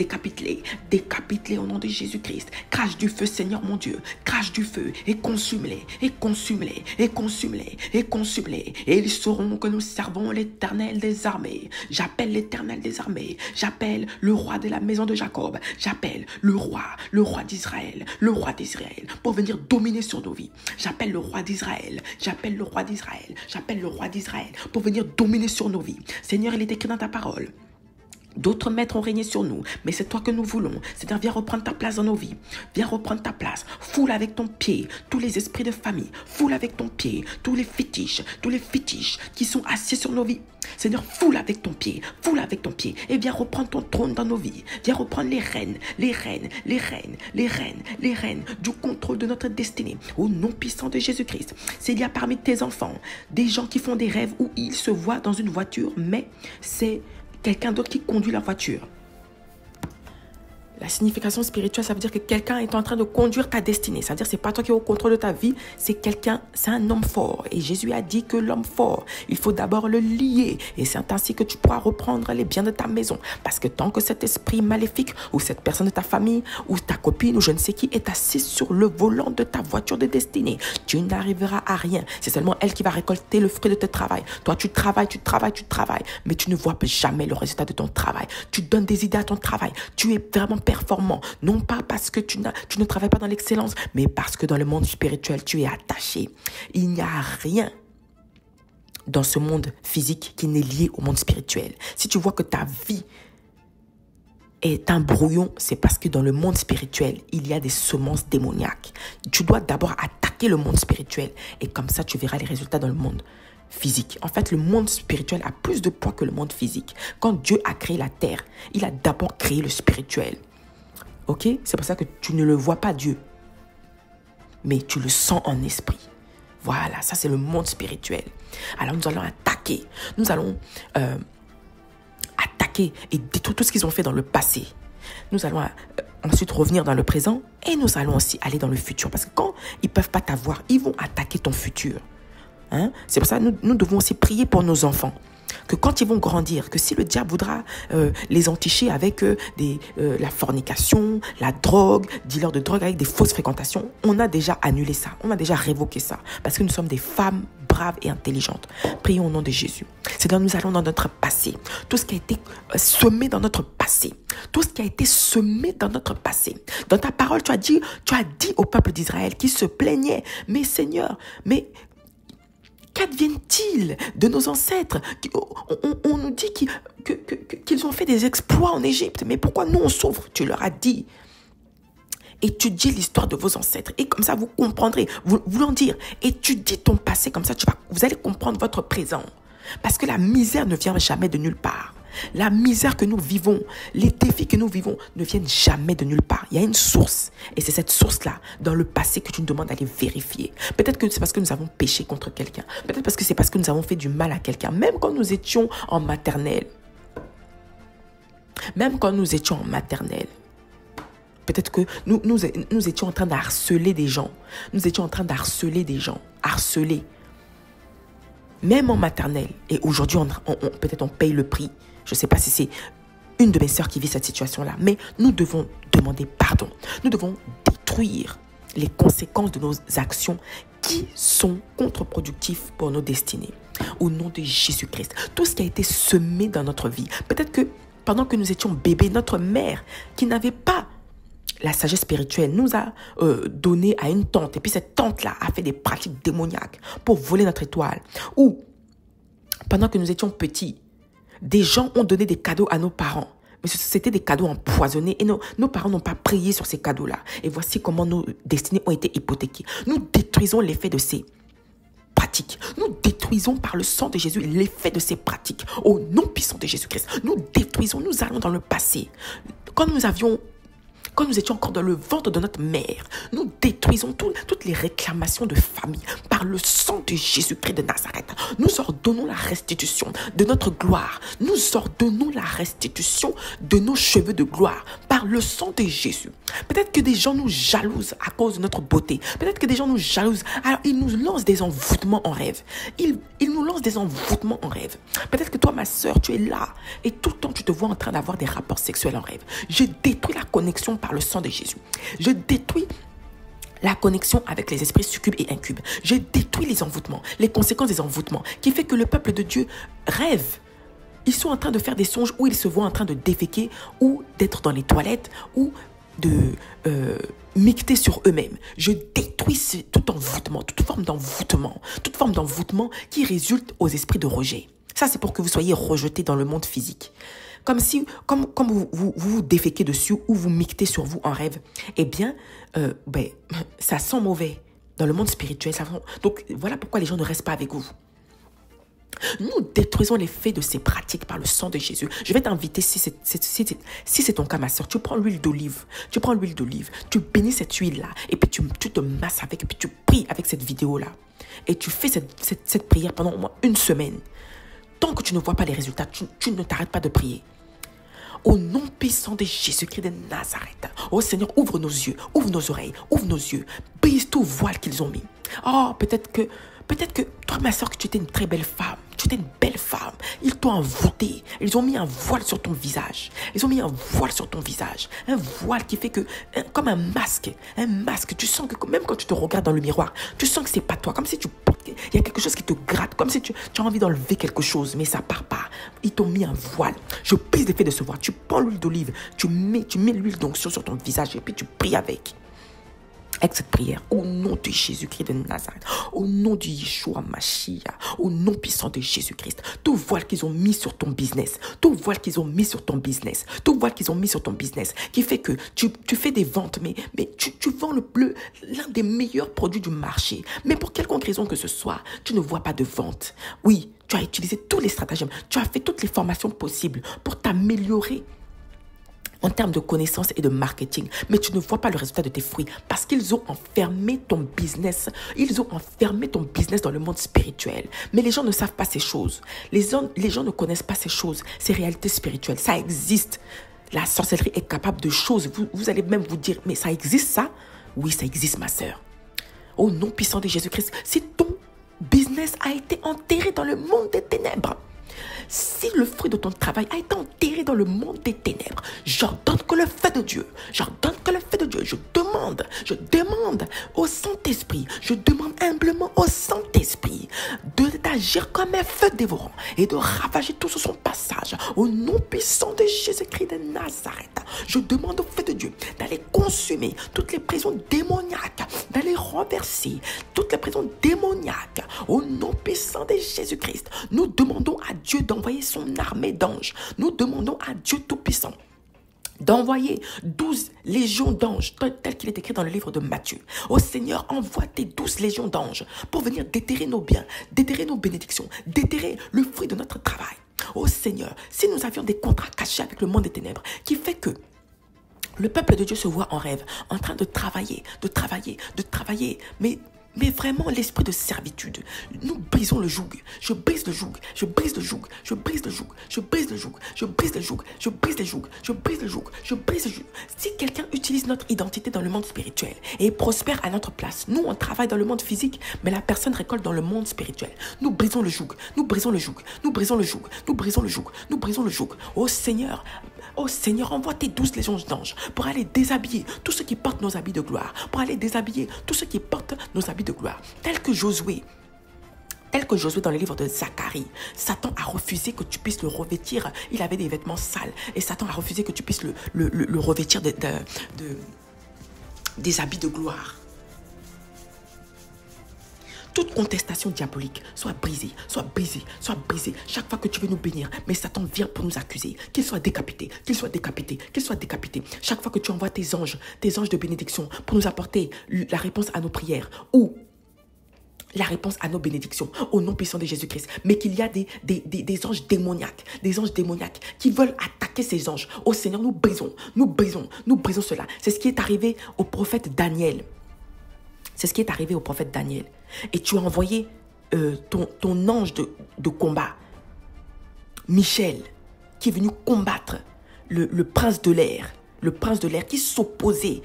[SPEAKER 1] décapite-les au nom de Jésus-Christ. Crache du feu, Seigneur mon Dieu. Crache du feu et consume-les. Et ils sauront que nous servons l'Éternel des armées. J'appelle l'Éternel des armées. J'appelle le roi de la maison de Jacob. J'appelle le roi d'Israël, pour venir dominer sur nos vies. J'appelle le roi d'Israël, pour venir dominer sur nos vies. Seigneur, il est écrit dans ta parole. D'autres maîtres ont régné sur nous, mais c'est toi que nous voulons. Seigneur, viens reprendre ta place dans nos vies. Viens reprendre ta place. Foule avec ton pied tous les esprits de famille. Foule avec ton pied tous les fétiches qui sont assis sur nos vies. Seigneur, foule avec ton pied. Et viens reprendre ton trône dans nos vies. Viens reprendre les rênes du contrôle de notre destinée. Au nom puissant de Jésus-Christ. S'il y a parmi tes enfants des gens qui font des rêves où ils se voient dans une voiture, mais c'est quelqu'un d'autre qui conduit la voiture. La signification spirituelle, ça veut dire que quelqu'un est en train de conduire ta destinée. Ça veut dire que ce n'est pas toi qui es au contrôle de ta vie, c'est un homme fort. Et Jésus a dit que l'homme fort, il faut d'abord le lier. Et c'est ainsi que tu pourras reprendre les biens de ta maison. Parce que tant que cet esprit maléfique ou cette personne de ta famille ou ta copine ou je ne sais qui est assise sur le volant de ta voiture de destinée, tu n'arriveras à rien. C'est seulement elle qui va récolter le fruit de ton travail. Toi, tu travailles, mais tu ne vois jamais le résultat de ton travail. Tu donnes des idées à ton travail. Tu es vraiment performant, non pas parce que tu ne travailles pas dans l'excellence, mais parce que dans le monde spirituel, tu es attaché. Il n'y a rien dans ce monde physique qui n'est lié au monde spirituel. Si tu vois que ta vie est un brouillon, c'est parce que dans le monde spirituel, il y a des semences démoniaques. Tu dois d'abord attaquer le monde spirituel et comme ça, tu verras les résultats dans le monde physique. En fait, le monde spirituel a plus de poids que le monde physique. Quand Dieu a créé la terre, il a d'abord créé le spirituel. Ok? C'est pour ça que tu ne le vois pas, Dieu. Mais tu le sens en esprit. Voilà, ça c'est le monde spirituel. Alors nous allons attaquer. Nous allons attaquer et détruire tout ce qu'ils ont fait dans le passé. Nous allons ensuite revenir dans le présent et nous allons aussi aller dans le futur. Parce que quand ils ne peuvent pas t'avoir, ils vont attaquer ton futur. Hein? C'est pour ça que nous devons aussi prier pour nos enfants. que quand ils vont grandir, que si le diable voudra les enticher avec la fornication, la drogue, dealer de drogue avec des fausses fréquentations, on a déjà annulé ça, on a déjà révoqué ça, parce que nous sommes des femmes braves et intelligentes. Prions au nom de Jésus. C'est là nous allons dans notre passé, tout ce qui a été semé dans notre passé, tout ce qui a été semé dans notre passé. Dans ta parole, tu as dit au peuple d'Israël qui se plaignait, mais Seigneur, mais qu'advienne-t-il de nos ancêtres? On nous dit qu'ils ont fait des exploits en Égypte, mais pourquoi nous on souffre? Tu leur as dit. Étudiez l'histoire de vos ancêtres et comme ça vous comprendrez. Voulant dire, étudie ton passé, comme ça vous allez comprendre votre présent. Parce que la misère ne vient jamais de nulle part. La misère que nous vivons, les défis que nous vivons ne viennent jamais de nulle part. Il y a une source. Et c'est cette source-là, dans le passé, que tu nous demandes d'aller vérifier. Peut-être que c'est parce que nous avons péché contre quelqu'un. Peut-être parce que c'est parce que nous avons fait du mal à quelqu'un. Même quand nous étions en maternelle. Peut-être que nous étions en train d'harceler des gens. Harceler. Même en maternelle. Et aujourd'hui, peut-être on paye le prix. Je ne sais pas si c'est une de mes sœurs qui vit cette situation-là. Mais nous devons demander pardon. Nous devons détruire les conséquences de nos actions qui sont contre-productives pour nos destinées. Au nom de Jésus-Christ. Tout ce qui a été semé dans notre vie. Peut-être que pendant que nous étions bébés, notre mère, qui n'avait pas la sagesse spirituelle, nous a donné à une tante. Et puis cette tante-là a fait des pratiques démoniaques pour voler notre étoile. Ou, pendant que nous étions petits, des gens ont donné des cadeaux à nos parents. Mais c'était des cadeaux empoisonnés et nos parents n'ont pas prié sur ces cadeaux-là. Et voici comment nos destinées ont été hypothéquées. Nous détruisons l'effet de ces pratiques. Nous détruisons par le sang de Jésus l'effet de ces pratiques. Au nom puissant de Jésus-Christ, nous détruisons, nous allons dans le passé. Quand nous étions encore dans le ventre de notre mère, nous détruisons toutes les réclamations de famille par le sang de Jésus-Christ de Nazareth. Nous ordonnons la restitution de notre gloire. Nous ordonnons la restitution de nos cheveux de gloire par le sang de Jésus. Peut-être que des gens nous jalousent à cause de notre beauté. Peut-être que des gens nous jalousent. Alors, ils nous lancent des envoûtements en rêve. Ils nous lancent des envoûtements en rêve. Peut-être que toi, ma sœur, tu es là et tout le temps, tu te vois en train d'avoir des rapports sexuels en rêve. Je détruis la connexion par le sang de Jésus. Je détruis la connexion avec les esprits succubes et incubes. Je détruis les envoûtements, les conséquences des envoûtements, qui fait que le peuple de Dieu rêve. Ils sont en train de faire des songes où ils se voient en train de déféquer ou d'être dans les toilettes ou de micter sur eux-mêmes. Je détruis tout envoûtement, toute forme d'envoûtement qui résulte aux esprits de rejet. Ça, c'est pour que vous soyez rejetés dans le monde physique. Comme vous déféquez dessus ou vous mictez sur vous en rêve. Eh bien, ça sent mauvais. Dans le monde spirituel, ça sent... Donc, voilà pourquoi les gens ne restent pas avec vous. Nous détruisons l'effet de ces pratiques par le sang de Jésus. Je vais t'inviter, si c'est ton cas, ma soeur, tu prends l'huile d'olive. Tu bénis cette huile-là. Et puis, tu te masses avec. Et puis, tu pries avec cette vidéo-là. Et tu fais cette prière pendant au moins une semaine. Tant que tu ne vois pas les résultats, tu ne t'arrêtes pas de prier. Au nom puissant de Jésus-Christ de Nazareth. Oh Seigneur, ouvre nos yeux, ouvre nos oreilles, ouvre nos yeux. Brise tout voile qu'ils ont mis. Oh, peut-être que toi, ma soeur, que tu étais une très belle femme. Tu étais une belle femme. Ils t'ont envoûté. Ils ont mis un voile sur ton visage. Un voile qui fait que, comme un masque. Tu sens que même quand tu te regardes dans le miroir, tu sens que c'est pas toi. Comme si il y a quelque chose qui te gratte. Comme si tu as envie d'enlever quelque chose, mais ça part pas. Ils t'ont mis un voile. Je brise l'effet de ce voile. Tu prends l'huile d'olive. Tu mets l'huile d'onction sur ton visage et puis tu pries avec cette prière, au nom de Jésus-Christ de Nazareth, au nom de Yeshua Mashiach, au nom puissant de Jésus-Christ, tout voile qu'ils ont mis sur ton business, qui fait que tu fais des ventes, mais tu vends l'un des meilleurs produits du marché, mais pour quelconque raison que ce soit, tu ne vois pas de vente. Oui, tu as utilisé tous les stratagèmes, tu as fait toutes les formations possibles pour t'améliorer en termes de connaissances et de marketing, mais tu ne vois pas le résultat de tes fruits parce qu'ils ont enfermé ton business. Ils ont enfermé ton business dans le monde spirituel. Mais les gens ne savent pas ces choses. Les gens ne connaissent pas ces choses, ces réalités spirituelles. Ça existe. La sorcellerie est capable de choses. Vous allez même vous dire, mais ça existe ça? Oui, ça existe, ma sœur. Au nom puissant de Jésus-Christ, si ton business a été enterré dans le monde des ténèbres,
[SPEAKER 2] si le fruit de ton travail a été enterré dans le monde des ténèbres, j'ordonne que le feu de Dieu, je demande au Saint-Esprit, je demande humblement au Saint-Esprit d'agir comme un feu dévorant et de ravager tout sur son passage. Au nom puissant de Jésus-Christ de Nazareth, je demande au feu de Dieu d'aller consumer toutes les prisons démoniaques, d'aller renverser toutes les prisons démoniaques. Au nom puissant de Jésus-Christ, nous demandons à Dieu d'envoyer son armée d'anges. Nous demandons à Dieu Tout-Puissant d'envoyer 12 légions d'anges, tel qu'il est écrit dans le livre de Matthieu. Ô Seigneur, envoie tes 12 légions d'anges pour venir déterrer nos biens, déterrer nos bénédictions, déterrer le fruit de notre travail. Ô Seigneur, si nous avions des contrats cachés avec le monde des ténèbres, qui fait que le peuple de Dieu se voit en rêve, en train de travailler, mais vraiment l'esprit de servitude. Nous brisons le joug. Je brise le joug. Si quelqu'un utilise notre identité dans le monde spirituel et prospère à notre place, nous on travaille dans le monde physique, mais la personne récolte dans le monde spirituel. Nous brisons le joug. Oh Seigneur, envoie tes 12 légions d'anges pour aller déshabiller tous ceux qui portent nos habits de gloire, de gloire, tel que Josué dans le livre de Zacharie. Satan a refusé que tu puisses le revêtir. Il avait des vêtements sales et Satan a refusé que tu puisses le revêtir des habits de gloire. Toute contestation diabolique soit brisée. Chaque fois que tu veux nous bénir, mais Satan vient pour nous accuser. Qu'il soit décapité. Chaque fois que tu envoies tes anges de bénédiction pour nous apporter la réponse à nos prières ou la réponse à nos bénédictions au nom puissant de Jésus-Christ, mais qu'il y a des anges démoniaques, qui veulent attaquer ces anges. Oh Seigneur, nous brisons cela. C'est ce qui est arrivé au prophète Daniel. Et tu as envoyé ton ange de combat, Michel, qui est venu combattre le prince de l'air qui s'opposait.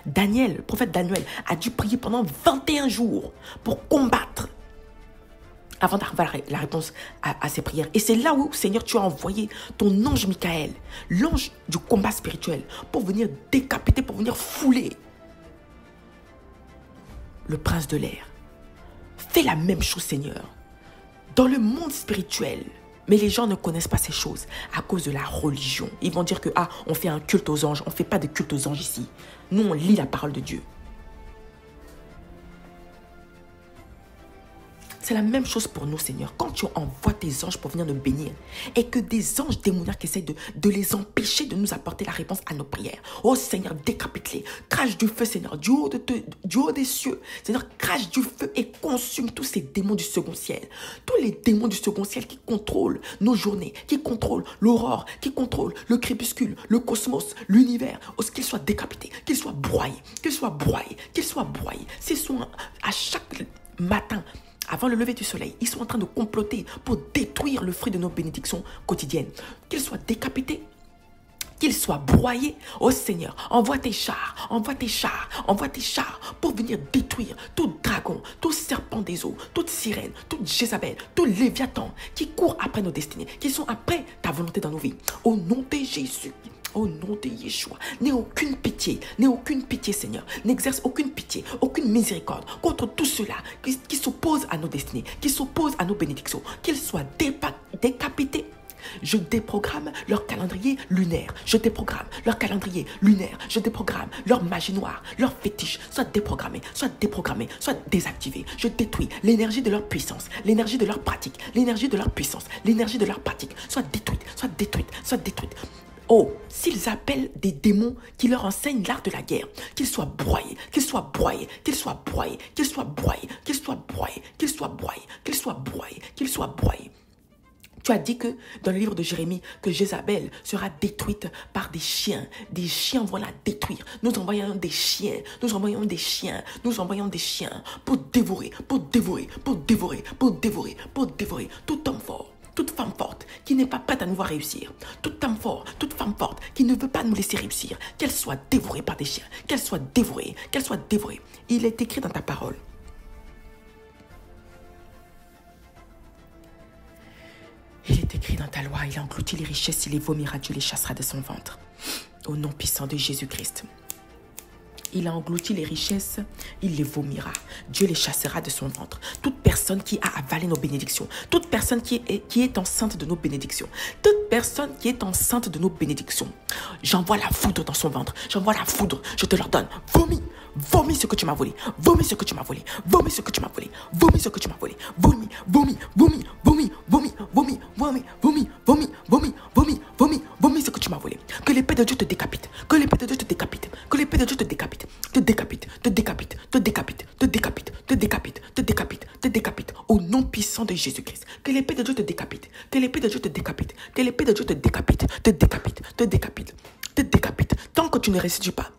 [SPEAKER 2] Daniel, le prophète Daniel, a dû prier pendant 21 jours pour combattre avant d'arriver la réponse à ses prières. Et c'est là où, Seigneur, tu as envoyé ton ange Michael, l'ange du combat spirituel, pour venir décapiter, pour venir fouler le prince de l'air. Fais la même chose, Seigneur, dans le monde spirituel. Mais les gens ne connaissent pas ces choses à cause de la religion. Ils vont dire que, on fait un culte aux anges. On ne fait pas de culte aux anges ici. Nous, on lit la parole de Dieu. C'est la même chose pour nous, Seigneur. Quand tu envoies tes anges pour venir nous bénir et que des anges démoniaques essaient de les empêcher de nous apporter la réponse à nos prières. Oh Seigneur, décapite-les. Crache du feu, Seigneur, du haut des cieux. Seigneur, crache du feu et consume tous ces démons du second ciel. Tous les démons du second ciel qui contrôlent nos journées, qui contrôlent l'aurore, qui contrôlent le crépuscule, le cosmos, l'univers. Oh, qu'ils soient décapités, qu'ils soient broyés. S'ils sont à chaque matin, avant le lever du soleil, ils sont en train de comploter pour détruire le fruit de nos bénédictions quotidiennes. Qu'ils soient décapités, qu'ils soient broyés. Oh Seigneur, envoie tes chars pour venir détruire tout dragon, tout serpent des eaux, toute sirène, toute Jézabel, tout léviathan qui court après nos destinées, qui sont après ta volonté dans nos vies. Au nom de Jésus. Au nom de Yeshua, n'aie aucune pitié, Seigneur. N'exerce aucune pitié, aucune miséricorde contre tous ceux-là qui s'opposent à nos destinées, qui s'opposent à nos bénédictions, qu'ils soient décapités. Je déprogramme leur calendrier lunaire. Je déprogramme leur magie noire, leur fétiche. Soit déprogrammé, soit désactivé. Je détruis l'énergie de leur puissance, l'énergie de leur pratique, l'énergie de leur puissance, l'énergie de leur pratique. Soit détruite. Oh, s'ils appellent des démons qui leur enseignent l'art de la guerre, qu'ils soient broyés. Tu as dit que dans le livre de Jérémie, que Jézabel sera détruite par des chiens. Des chiens vont la détruire. Nous envoyons des chiens pour dévorer tout homme fort. Toute femme forte qui n'est pas prête à nous voir réussir. Toute femme forte qui ne veut pas nous laisser réussir. Qu'elle soit dévorée par des chiens. Qu'elle soit dévorée. Il est écrit dans ta parole la loi, il a englouti les richesses, il les vomira, Dieu les chassera de son ventre. Au nom puissant de Jésus-Christ. Il a englouti les richesses, il les vomira. Dieu les chassera de son ventre. Toute personne qui a avalé nos bénédictions, toute personne qui est enceinte de nos bénédictions, toute personne qui est enceinte de nos bénédictions, j'envoie la foudre dans son ventre. J'envoie la foudre, je te l'ordonne. Vomis, vomis ce que tu m'as volé. Vomis ce que tu m'as volé. Vomis ce que tu m'as volé. Vomis ce que tu m'as volé. Vomis, vomis, vomis, vomis, vomis, vomis, vomis, vomis, vomis, vomis, vomis, vomis, vomis ce que tu m'as volé. Que l'épée de Dieu te décapite. Que l'épée de Dieu te décapite. Que l'épée de Dieu te décapite. Te décapite, te décapite, te décapite, te décapite, te décapite, te décapite, te décapite. Au nom puissant de Jésus-Christ. Que l'épée de Dieu te décapite. Que l'épée de Dieu te décapite. Que l'épée de Dieu te décapite. Te décapite, te décapite, te décapite. Tant que tu ne restitues pas.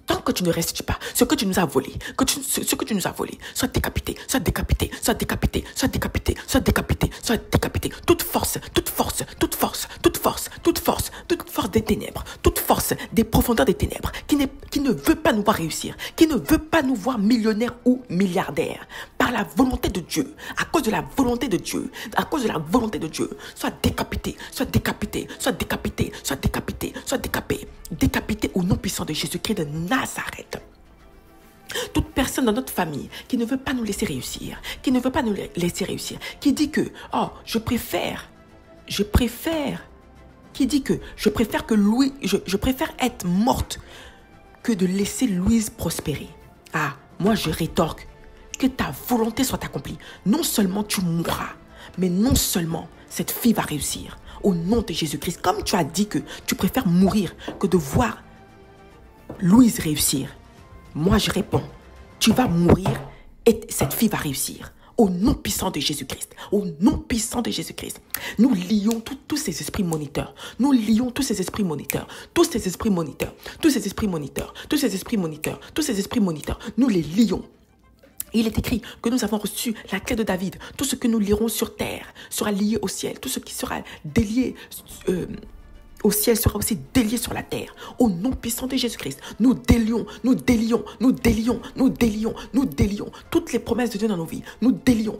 [SPEAKER 2] Tant que tu ne restitues pas ce que tu nous as volé, ce que tu nous as volé, soit décapité, soit décapité, soit décapité, soit décapité, soit décapité, soit décapité. Toute force, toute force, toute force, toute force, toute force, toute force des ténèbres, toute force des profondeurs des ténèbres, qui ne veut pas nous voir réussir, qui ne veut pas nous voir millionnaires ou milliardaires, par la volonté de Dieu, à cause de la volonté de Dieu, à cause de la volonté de Dieu, soit décapité, soit décapité, soit décapité, soit décapité, soit décapité, décapité au nom puissant de Jésus-Christ de Nazareth. Toute personne dans notre famille qui ne veut pas nous laisser réussir, qui ne veut pas nous laisser réussir, qui dit que, oh, je préfère être morte que de laisser Louise prospérer. Ah, moi je rétorque, que ta volonté soit accomplie. Non seulement tu mourras, mais non seulement cette fille va réussir. Au nom de Jésus-Christ, comme tu as dit que tu préfères mourir que de voir Louise réussir. Moi je réponds, tu vas mourir et cette fille va réussir. Au nom puissant de Jésus-Christ. Au nom puissant de Jésus-Christ. Nous lions tous ces esprits moniteurs. Nous lions tous ces esprits moniteurs. Tous ces esprits moniteurs. Tous ces esprits moniteurs. Tous ces esprits moniteurs. Tous ces esprits moniteurs. Nous les lions. Il est écrit que nous avons reçu la clé de David. Tout ce que nous lirons sur terre sera lié au ciel. Tout ce qui sera délié au ciel sera aussi délié sur la terre. Au nom puissant de Jésus-Christ, nous délions toutes les promesses de Dieu dans nos vies. Nous délions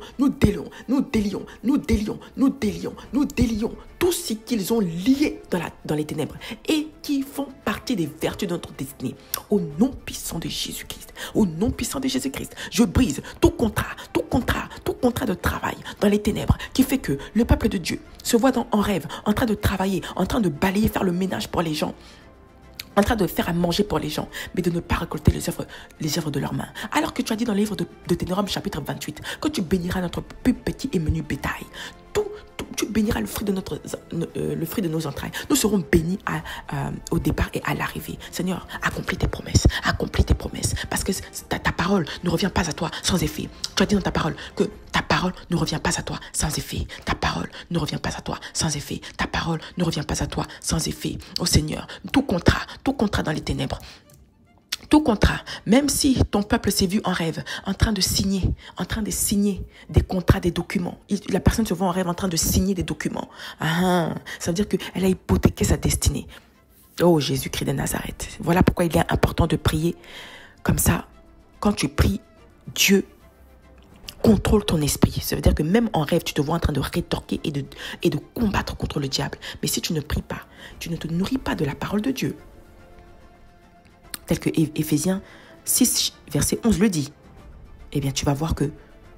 [SPEAKER 2] tout ce qu'ils ont lié dans les ténèbres et qui font partie des vertus de notre destinée. Au nom puissant de Jésus-Christ, au nom puissant de Jésus-Christ, je brise tout contrat de travail dans les ténèbres qui fait que le peuple de Dieu se voit en rêve, en train de travailler, en train de balayer, faire le ménage pour les gens, en train de faire à manger pour les gens, mais de ne pas récolter les œuvres de leurs mains. Alors que tu as dit dans le livre de Deutéronome chapitre 28 que tu béniras notre plus petit et menu bétail. Tu béniras le fruit de nos entrailles. Nous serons bénis au départ et à l'arrivée. Seigneur, accomplis tes promesses. Parce que ta parole ne revient pas à toi sans effet. Tu as dit dans ta parole que ta parole ne revient pas à toi sans effet. Ta parole ne revient pas à toi sans effet. Ta parole ne revient pas à toi sans effet. Oh Seigneur, tout contrat dans les ténèbres, tout contrat, même si ton peuple s'est vu en rêve, en train de signer des contrats, des documents. La personne se voit en rêve en train de signer des documents. Ça veut dire qu'elle a hypothéqué sa destinée. Oh Jésus-Christ de Nazareth. Voilà pourquoi il est important de prier comme ça. Quand tu pries, Dieu contrôle ton esprit. Ça veut dire que même en rêve, tu te vois en train de rétorquer et de combattre contre le diable. Mais si tu ne pries pas, tu ne te nourris pas de la parole de Dieu. Tel que Éphésiens 6, verset 11 le dit, eh bien tu vas voir que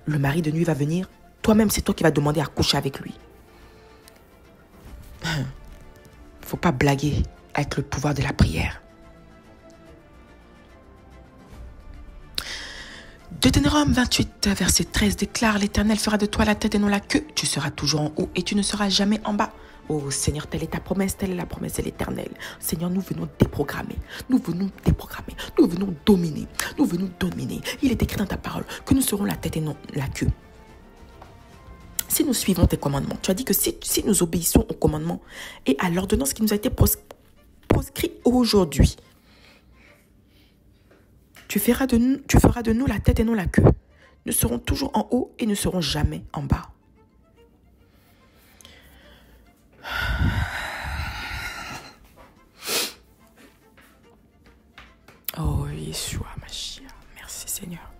[SPEAKER 2] le mari de nuit va venir. Toi-même, c'est toi qui vas demander à coucher avec lui. Faut pas blaguer avec le pouvoir de la prière. Deutéronome 28, verset 13 déclare: l'Éternel fera de toi la tête et non la queue. Tu seras toujours en haut et tu ne seras jamais en bas. Oh Seigneur, telle est ta promesse, telle est la promesse de l'Éternel. Seigneur, nous venons déprogrammer, nous venons dominer. Il est écrit dans ta parole que nous serons la tête et non la queue. Si nous suivons tes commandements, tu as dit que si nous obéissons aux commandements et à l'ordonnance qui nous a été proscrit aujourd'hui, tu feras de nous la tête et non la queue. Nous serons toujours en haut et ne serons jamais en bas. Oh, Yeshua, Mashiach. Merci, Seigneur.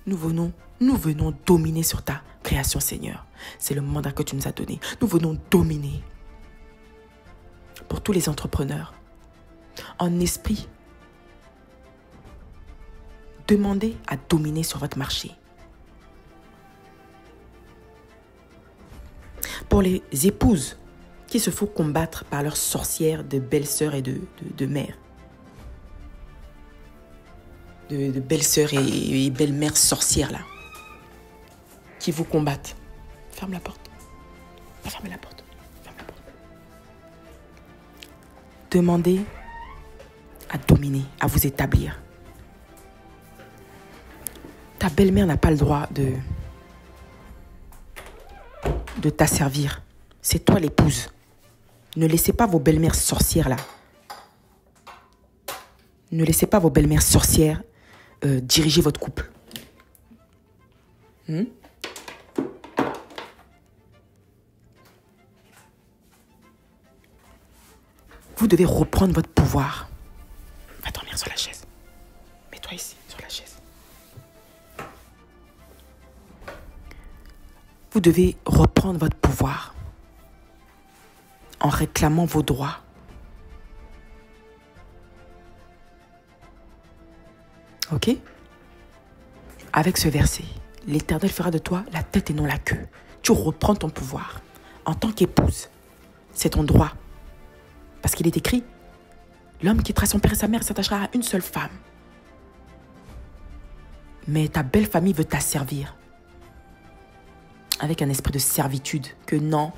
[SPEAKER 2] nous venons dominer sur ta création, Seigneur. C'est le mandat que tu nous as donné. Nous venons dominer. Pour tous les entrepreneurs, en esprit, demandez à dominer sur votre marché. Pour les épouses qui se font combattre par leurs sorcières de belles-sœurs et de mères. De belles-sœurs et belles-mères sorcières là. Qui vous combattent. Ferme la porte. Fermez la porte. Ferme la porte. Demandez à dominer, à vous établir. Ta belle-mère n'a pas le droit de t'asservir. C'est toi l'épouse. Ne laissez pas vos belles-mères sorcières là. Ne laissez pas vos belles-mères sorcières diriger votre couple. Vous devez reprendre votre pouvoir. Va dormir sur la chaise. Mets-toi ici, sur la chaise. Vous devez reprendre votre pouvoir en réclamant vos droits. Ok? Avec ce verset, l'Éternel fera de toi la tête et non la queue. Tu reprends ton pouvoir. En tant qu'épouse, c'est ton droit. Parce qu'il est écrit, l'homme quittera son père et sa mère et s'attachera à une seule femme. Mais ta belle famille veut t'asservir. Avec un esprit de servitude, que non,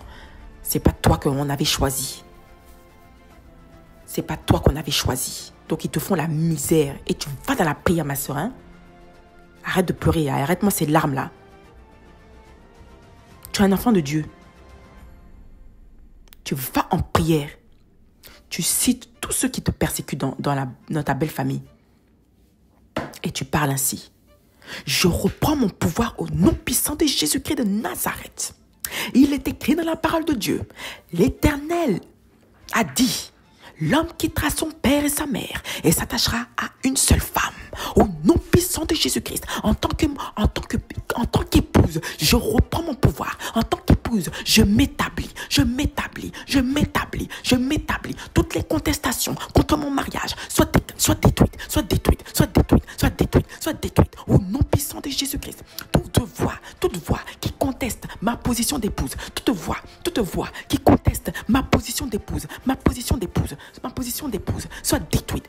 [SPEAKER 2] c'est pas toi qu'on avait choisi. C'est pas toi qu'on avait choisi. Donc ils te font la misère. Et tu vas dans la prière, ma soeur. Hein? Arrête de pleurer. Arrête-moi ces larmes-là. Tu es un enfant de Dieu. Tu vas en prière. Tu cites tous ceux qui te persécutent dans ta belle famille. Et tu parles ainsi. Je reprends mon pouvoir au nom puissant de Jésus-Christ de Nazareth. Il est écrit dans la parole de Dieu. L'Éternel a dit, l'homme quittera son père et sa mère et s'attachera à une seule femme. Au nom puissant de Jésus-Christ, en tant qu'épouse, je reprends mon pouvoir. En tant qu'épouse, je m'établis. Toutes les contestations contre mon mariage soient détruites. Au nom puissant de Jésus-Christ, toute voix qui conteste ma position d'épouse, toute voix qui conteste ma position d'épouse, soit détruite.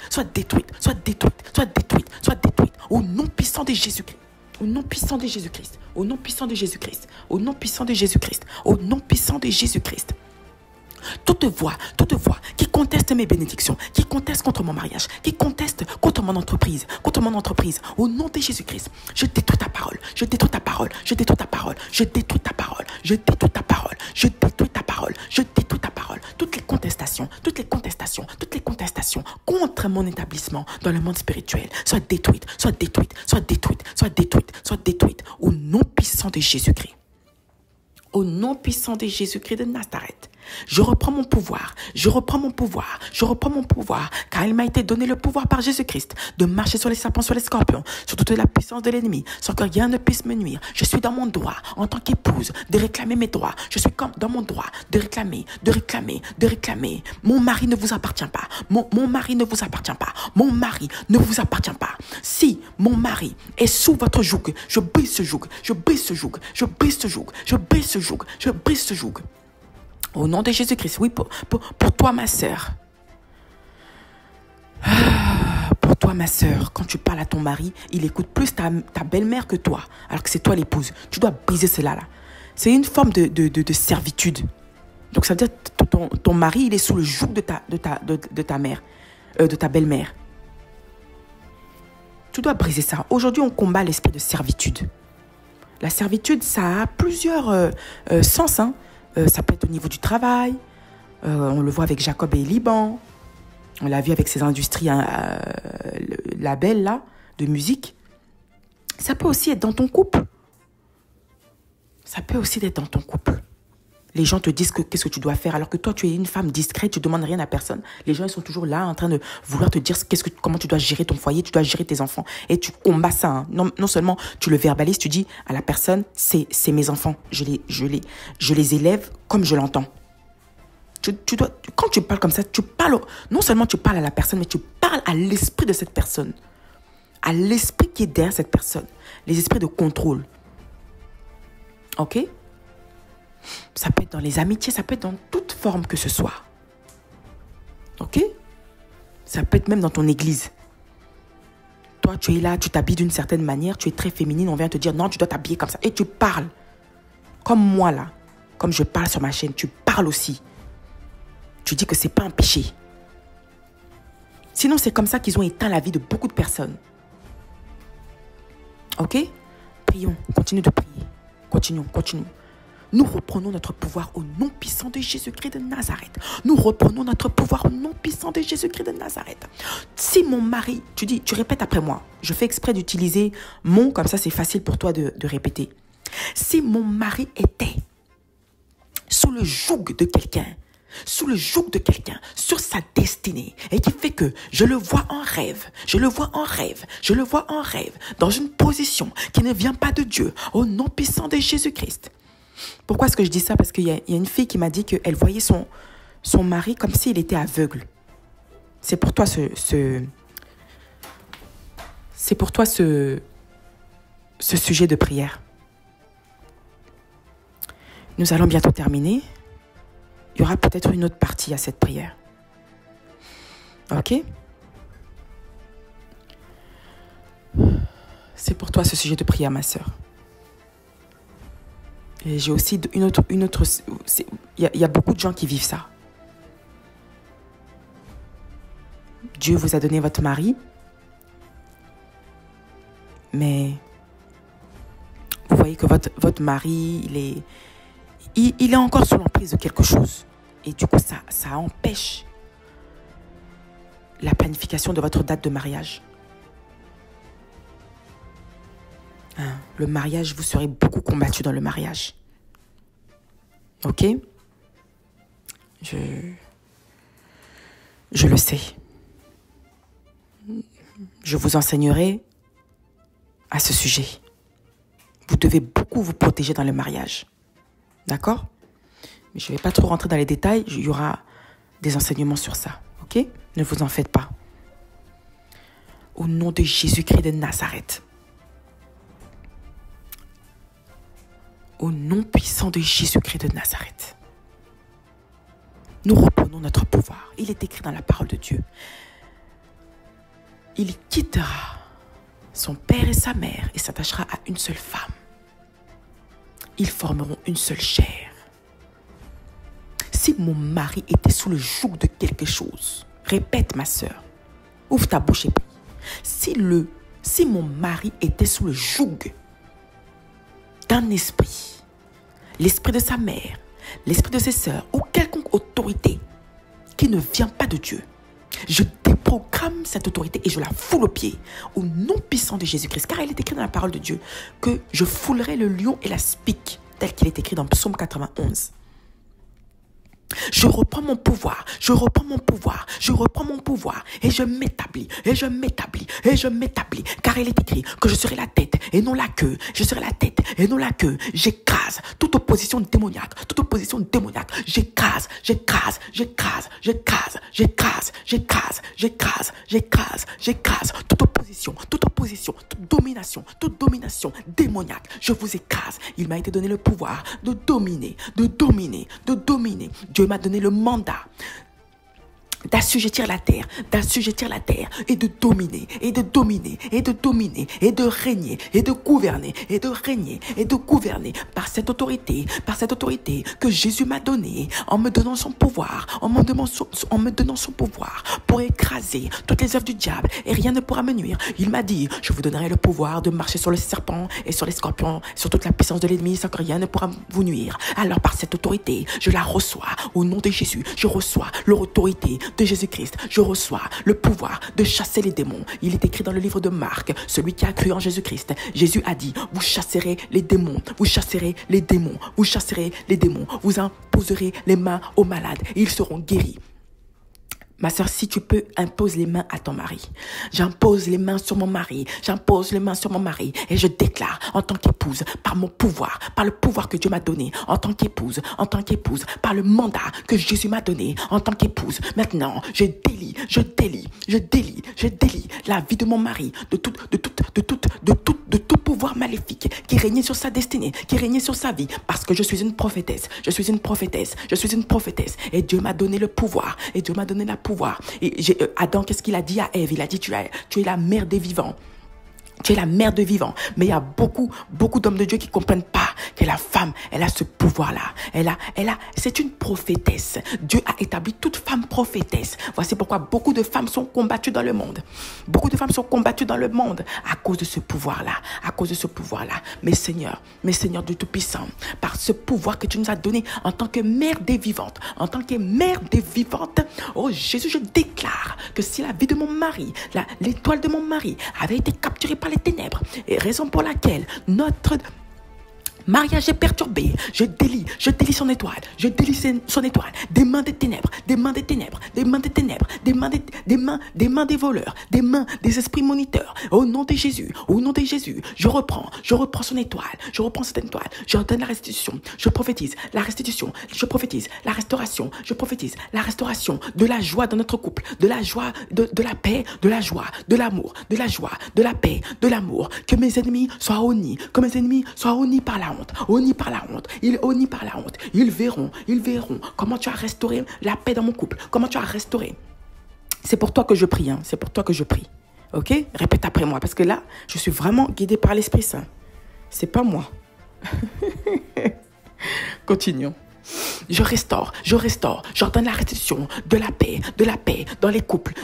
[SPEAKER 2] Au nom puissant de Jésus-Christ. Au nom puissant de Jésus-Christ. Au nom puissant de Jésus-Christ. Au nom puissant de Jésus-Christ. Au nom puissant de Jésus-Christ. Toute voix qui conteste mes bénédictions, qui conteste contre mon mariage, qui conteste contre mon entreprise, au nom de Jésus-Christ, je détruis ta parole, toutes les contestations contre mon établissement dans le monde spirituel, soient détruites, au nom puissant de Jésus-Christ. Au nom puissant de Jésus-Christ de Nazareth, je reprends mon pouvoir, car il m'a été donné le pouvoir par Jésus-Christ de marcher sur les serpents, sur les scorpions, sur toute la puissance de l'ennemi, sans que rien ne puisse me nuire. Je suis dans mon droit, en tant qu'épouse, de réclamer mes droits. Je suis comme dans mon droit de réclamer. Mon mari ne vous appartient pas. Mon mari ne vous appartient pas. Si mon mari est sous votre joug, je brise ce joug. Au nom de Jésus-Christ, oui, pour toi, ma sœur. Pour toi, ma sœur, quand tu parles à ton mari, il écoute plus ta belle-mère que toi, alors que c'est toi l'épouse. Tu dois briser cela là. C'est une forme de servitude. Donc ça veut dire que ton mari, il est sous le joug de ta mère, de ta belle-mère. Tu dois briser ça. Aujourd'hui, on combat l'esprit de servitude. La servitude, ça a plusieurs sens, hein. Ça peut être au niveau du travail. On le voit avec Jacob et Liban. On l'a vu avec ces industries labels là, de musique. Ça peut aussi être dans ton couple.
[SPEAKER 1] Les gens te disent qu'est-ce que tu dois faire, alors que toi, tu es une femme discrète, tu ne demandes rien à personne. Les gens, ils sont toujours là en train de vouloir te dire comment tu dois gérer ton foyer, tu dois gérer tes enfants. Et tu combats ça. Hein. Non seulement tu le verbalises, tu dis à la personne, c'est mes enfants. Je les élève comme je l'entends. Quand tu parles comme ça, non seulement tu parles à la personne, mais tu parles à l'esprit de cette personne. À l'esprit qui est derrière cette personne. Les esprits de contrôle. Ok? Ça peut être dans les amitiés, ça peut être dans toute forme que ce soit. Ok? Ça peut être même dans ton église. Toi, tu es là, tu t'habilles d'une certaine manière, tu es très féminine, on vient te dire non, tu dois t'habiller comme ça. Et tu parles. Comme moi là, comme je parle sur ma chaîne, tu parles aussi. Tu dis que c'est pas un péché. Sinon, c'est comme ça qu'ils ont éteint la vie de beaucoup de personnes. Ok? Prions, continue de prier. Continuons. Nous reprenons notre pouvoir au nom puissant de Jésus-Christ de Nazareth. Nous reprenons notre pouvoir au nom puissant de Jésus-Christ de Nazareth. Si mon mari, tu répètes après moi. Je fais exprès d'utiliser mon, comme ça c'est facile pour toi de répéter. Si mon mari était sous le joug de quelqu'un, sur sa destinée, et qui fait que je le vois en rêve, dans une position qui ne vient pas de Dieu, au nom puissant de Jésus-Christ. Pourquoi est-ce que je dis ça? Parce qu'il y a une fille qui m'a dit qu'elle voyait son mari comme s'il était aveugle. C'est pour toi ce sujet de prière. Nous allons bientôt terminer. Il y aura peut-être une autre partie à cette prière. Ok? C'est pour toi ce sujet de prière, ma sœur. Et j'ai aussi une autre. Il y a beaucoup de gens qui vivent ça. Dieu vous a donné votre mari, mais vous voyez que votre mari, il est encore sous l'emprise de quelque chose. Et du coup, ça empêche la planification de votre date de mariage. Hein, le mariage, vous serez beaucoup combattu dans le mariage. Ok? Je le sais. Je vous enseignerai à ce sujet. Vous devez beaucoup vous protéger dans le mariage. D'accord? Mais je ne vais pas trop rentrer dans les détails. Il y aura des enseignements sur ça. Ok? Ne vous en faites pas. Au nom de Jésus-Christ de Nazareth. Au nom puissant de Jésus-Christ de Nazareth. Nous reprenons notre pouvoir. Il est écrit dans la parole de Dieu. Il quittera son père et sa mère et s'attachera à une seule femme. Ils formeront une seule chair. Si mon mari était sous le joug de quelque chose, répète ma sœur, ouvre ta bouche et prie. Si mon mari était sous le joug d'un esprit, l'esprit de sa mère, l'esprit de ses sœurs ou quelconque autorité qui ne vient pas de Dieu, je déprogramme cette autorité et je la foule aux pieds au nom puissant de Jésus-Christ. Car il est écrit dans la parole de Dieu que je foulerai le lion et la spique, tel qu'il est écrit dans Psaume 91. Je reprends mon pouvoir et je m'établis, car il est écrit que je serai la tête et non la queue, j'écrase toute opposition démoniaque, j'écrase toute opposition, toute domination démoniaque, je vous écrase. Il m'a été donné le pouvoir de dominer. Dieu m'a donné le mandat d'assujettir la terre et de dominer, et de régner, et de gouverner par cette autorité que Jésus m'a donnée en me donnant son pouvoir, pour écraser toutes les œuvres du diable et rien ne pourra me nuire. Il m'a dit, je vous donnerai le pouvoir de marcher sur le serpent et sur les scorpions, sur toute la puissance de l'ennemi sans que rien ne pourra vous nuire. Alors par cette autorité, je la reçois au nom de Jésus. Je reçois l'autorité
[SPEAKER 2] de Jésus-Christ, je reçois le pouvoir de chasser les démons. Il est écrit dans le livre de Marc, celui qui a cru en Jésus-Christ. Jésus a dit, vous chasserez les démons, vous chasserez les démons, vous chasserez les démons, vous imposerez les mains aux malades et ils seront guéris. Ma soeur, si tu peux, impose les mains à ton mari. J'impose les mains sur mon mari. J'impose les mains sur mon mari. Et je déclare, en tant qu'épouse, par mon pouvoir, par le pouvoir que Dieu m'a donné, en tant qu'épouse, par le mandat que Jésus m'a donné, en tant qu'épouse. Maintenant, je délie la vie de mon mari, de tout pouvoir maléfique qui régnait sur sa destinée, qui régnait sur sa vie. Parce que je suis une prophétesse. Et Dieu m'a donné le pouvoir. Et Dieu m'a donné la pouvoir. Et Adam, qu'est-ce qu'il a dit à Ève? Il a dit, tu es la mère des vivants. Tu es la mère de vivants. Mais il y a beaucoup d'hommes de Dieu qui ne comprennent pas que la femme, elle a ce pouvoir-là. C'est une prophétesse. Dieu a établi toute femme prophétesse. Voici pourquoi beaucoup de femmes sont combattues dans le monde. Beaucoup de femmes sont combattues dans le monde à cause de ce pouvoir-là. Mais Seigneur Dieu Tout-Puissant, par ce pouvoir que tu nous as donné en tant que mère des vivantes, oh Jésus, je déclare que si la vie de mon mari, l'étoile de mon mari avait été capturée par les ténèbres, et raison pour laquelle notre mariage est perturbé, je délie son étoile, des mains des ténèbres, des mains des voleurs, des mains des esprits moniteurs. Au nom de Jésus, je reprends son étoile, cette étoile, je donne la restitution, je prophétise la restitution, je prophétise la restauration, de la joie dans notre couple, de la joie, de la paix, de la joie, de l'amour, de la joie, de la paix, de l'amour, que mes ennemis soient honnis, par la honte. Ils verront comment tu as restauré la paix dans mon couple, comment tu as restauré. C'est pour toi que je prie, ok? Répète après moi, parce que là, je suis vraiment guidée par l'Esprit Saint. C'est pas moi. Continuons. Je restaure, j'ordonne la restitution de la paix dans les couples,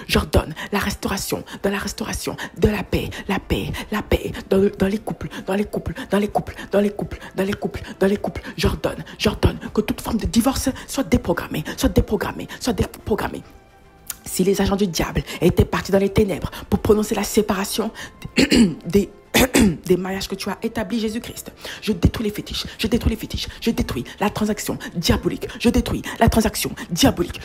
[SPEAKER 2] j'ordonne la restauration, de la paix, dans les couples, j'ordonne que toute forme de divorce soit déprogrammée. Si les agents du diable étaient partis dans les ténèbres pour prononcer la séparation des mariages que tu as établis, Jésus-Christ, je détruis les fétiches, je détruis la transaction diabolique, je détruis la transaction diabolique.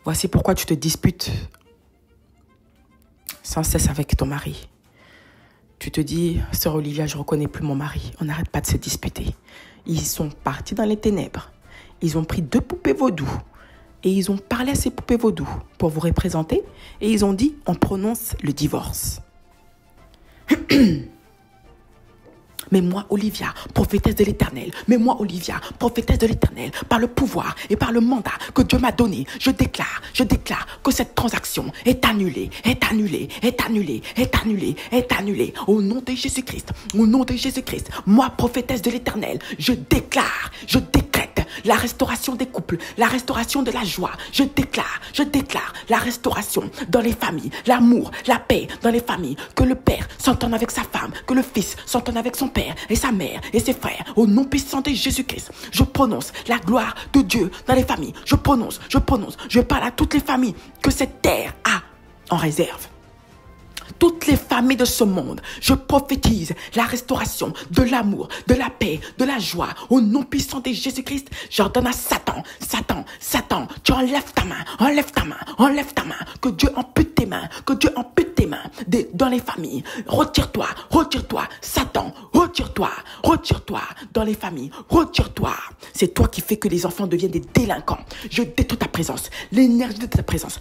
[SPEAKER 2] Voici pourquoi tu te disputes sans cesse avec ton mari. Tu te dis, sœur Olivia, je ne reconnais plus mon mari. On n'arrête pas de se disputer. Ils sont partis dans les ténèbres. Ils ont pris 2 poupées vaudou. Et ils ont parlé à ces poupées vaudou pour vous représenter. Et ils ont dit, on prononce le divorce. Mais moi, Olivia, prophétesse de l'Éternel, par le pouvoir et par le mandat que Dieu m'a donné, je déclare que cette transaction est annulée. Au nom de Jésus-Christ, moi, prophétesse de l'Éternel, je décrète la restauration des couples, la restauration de la joie. Je déclare la restauration dans les familles, l'amour, la paix dans les familles, que le père s'entende avec sa femme, que le fils s'entende avec son père et sa mère et ses frères. Au nom puissant de Jésus-Christ, je prononce la gloire de Dieu dans les familles. Je parle à toutes les familles que cette terre a en réserve. Toutes les familles de ce monde, je prophétise la restauration de l'amour, de la paix, de la joie. Au nom puissant de Jésus-Christ, j'ordonne à Satan, tu enlèves ta main, que Dieu ampute tes mains, dans les familles. Retire-toi, Satan, retire-toi dans les familles, retire-toi. C'est toi qui fais que les enfants deviennent des délinquants. Je détruis ta présence, l'énergie de ta présence,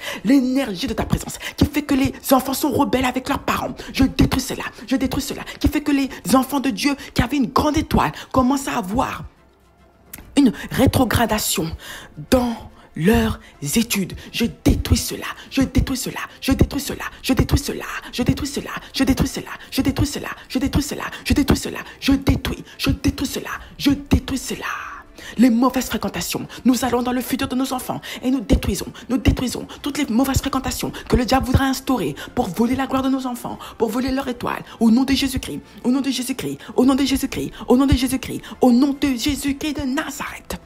[SPEAKER 2] qui fait que les enfants sont rebelles avec leurs parents. Je détruis cela, qui fait que les enfants de Dieu qui avaient une grande étoile commencent à avoir une rétrogradation dans leurs études. Je détruis cela. Je les mauvaises fréquentations. Nous allons dans le futur de nos enfants et nous détruisons toutes les mauvaises fréquentations que le diable voudra instaurer pour voler la gloire de nos enfants, pour voler leur étoile. Au nom de Jésus-Christ, au nom de Jésus-Christ, au nom de Jésus-Christ, au nom de Jésus-Christ, au nom de Jésus-Christ de Nazareth.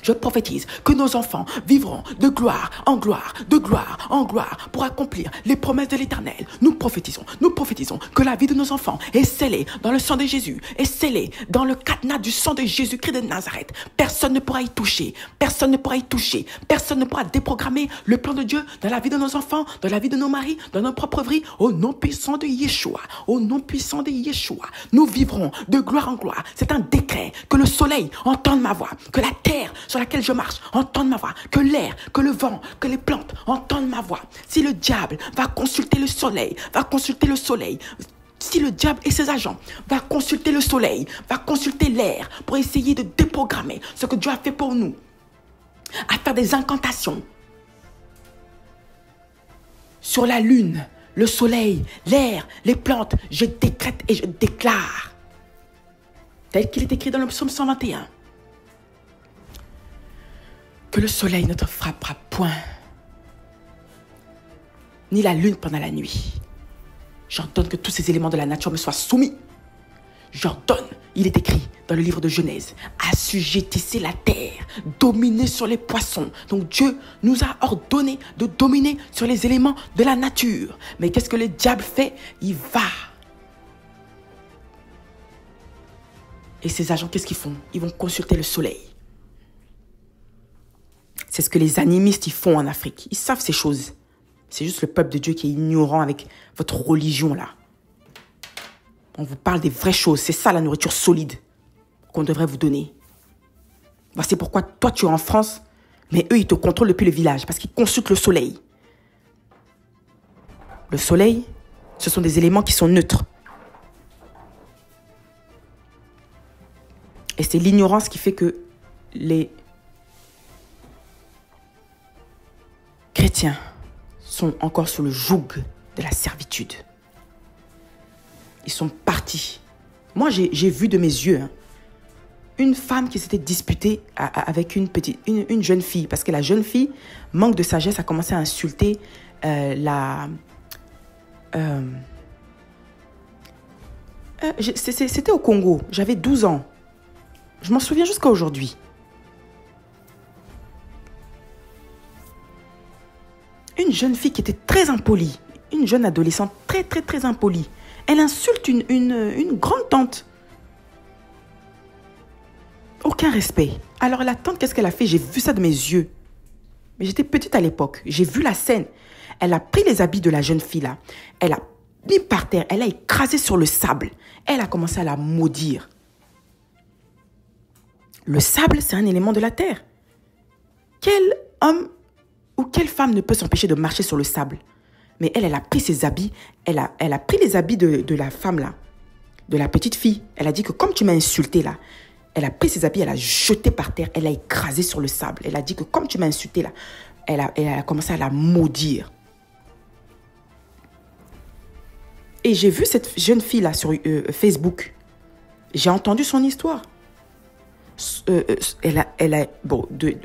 [SPEAKER 2] Je prophétise que nos enfants vivront de gloire en gloire, de gloire en gloire pour accomplir les promesses de l'Éternel. Nous prophétisons que la vie de nos enfants est scellée dans le sang de Jésus, est scellée dans le cadenas du sang de Jésus-Christ de Nazareth. Personne ne pourra y toucher, personne ne pourra y toucher, personne ne pourra déprogrammer le plan de Dieu dans la vie de nos enfants, dans la vie de nos maris, dans nos propres vies, au nom puissant de Yeshua, au nom puissant de Yeshua. Nous vivrons de gloire en gloire. C'est un décret que le soleil entende ma voix, que la terre sur laquelle je marche entende ma voix, que l'air, que le vent, que les plantes entendent ma voix. Si le diable va consulter le soleil, si le diable et ses agents va consulter le soleil, va consulter l'air pour essayer de déprogrammer ce que Dieu a fait pour nous, à faire des incantations sur la lune, le soleil, l'air, les plantes, je décrète et je déclare, tel qu'il est écrit dans le psaume 121, que le soleil ne te frappera point, ni la lune pendant la nuit. J'ordonne que tous ces éléments de la nature me soient soumis. J'ordonne, il est écrit dans le livre de Genèse, assujettissez la terre, dominez sur les poissons. Donc Dieu nous a ordonné de dominer sur les éléments de la nature. Mais qu'est-ce que le diable fait? Il va. Et ces agents, qu'est-ce qu'ils font? Ils vont consulter le soleil. C'est ce que les animistes ils font en Afrique. Ils savent ces choses. C'est juste le peuple de Dieu qui est ignorant avec votre religion là. On vous parle des vraies choses. C'est ça la nourriture solide qu'on devrait vous donner. C'est pourquoi toi tu es en France, mais eux ils te contrôlent depuis le village parce qu'ils consultent le soleil. Le soleil, ce sont des éléments qui sont neutres. Et c'est l'ignorance qui fait que les chrétiens sont encore sous le joug de la servitude. Ils sont partis. Moi, j'ai vu de mes yeux une femme qui s'était disputée avec une jeune fille. Parce que la jeune fille, manque de sagesse, a commencé à insulter c'était au Congo. J'avais 12 ans. Je m'en souviens jusqu'à aujourd'hui. Une jeune fille qui était très impolie, une jeune adolescente très, très, très impolie. Elle insulte une grande tante. Aucun respect. Alors la tante, qu'est-ce qu'elle a fait? J'ai vu ça de mes yeux. Mais j'étais petite à l'époque. J'ai vu la scène. Elle a pris les habits de la jeune fille là. Elle a mis par terre. Elle a écrasé sur le sable. Elle a commencé à la maudire. Le sable, c'est un élément de la terre. Quel homme ou quelle femme ne peut s'empêcher de marcher sur le sable? Mais elle a pris ses habits, elle a pris les habits de la femme là, de la petite fille. Elle a dit que comme tu m'as insulté là, elle a pris ses habits, elle a jeté par terre, elle a écrasé sur le sable. Elle a dit que comme tu m'as insulté là, elle a commencé à la maudire. Et j'ai vu cette jeune fille là sur Facebook. J'ai entendu son histoire.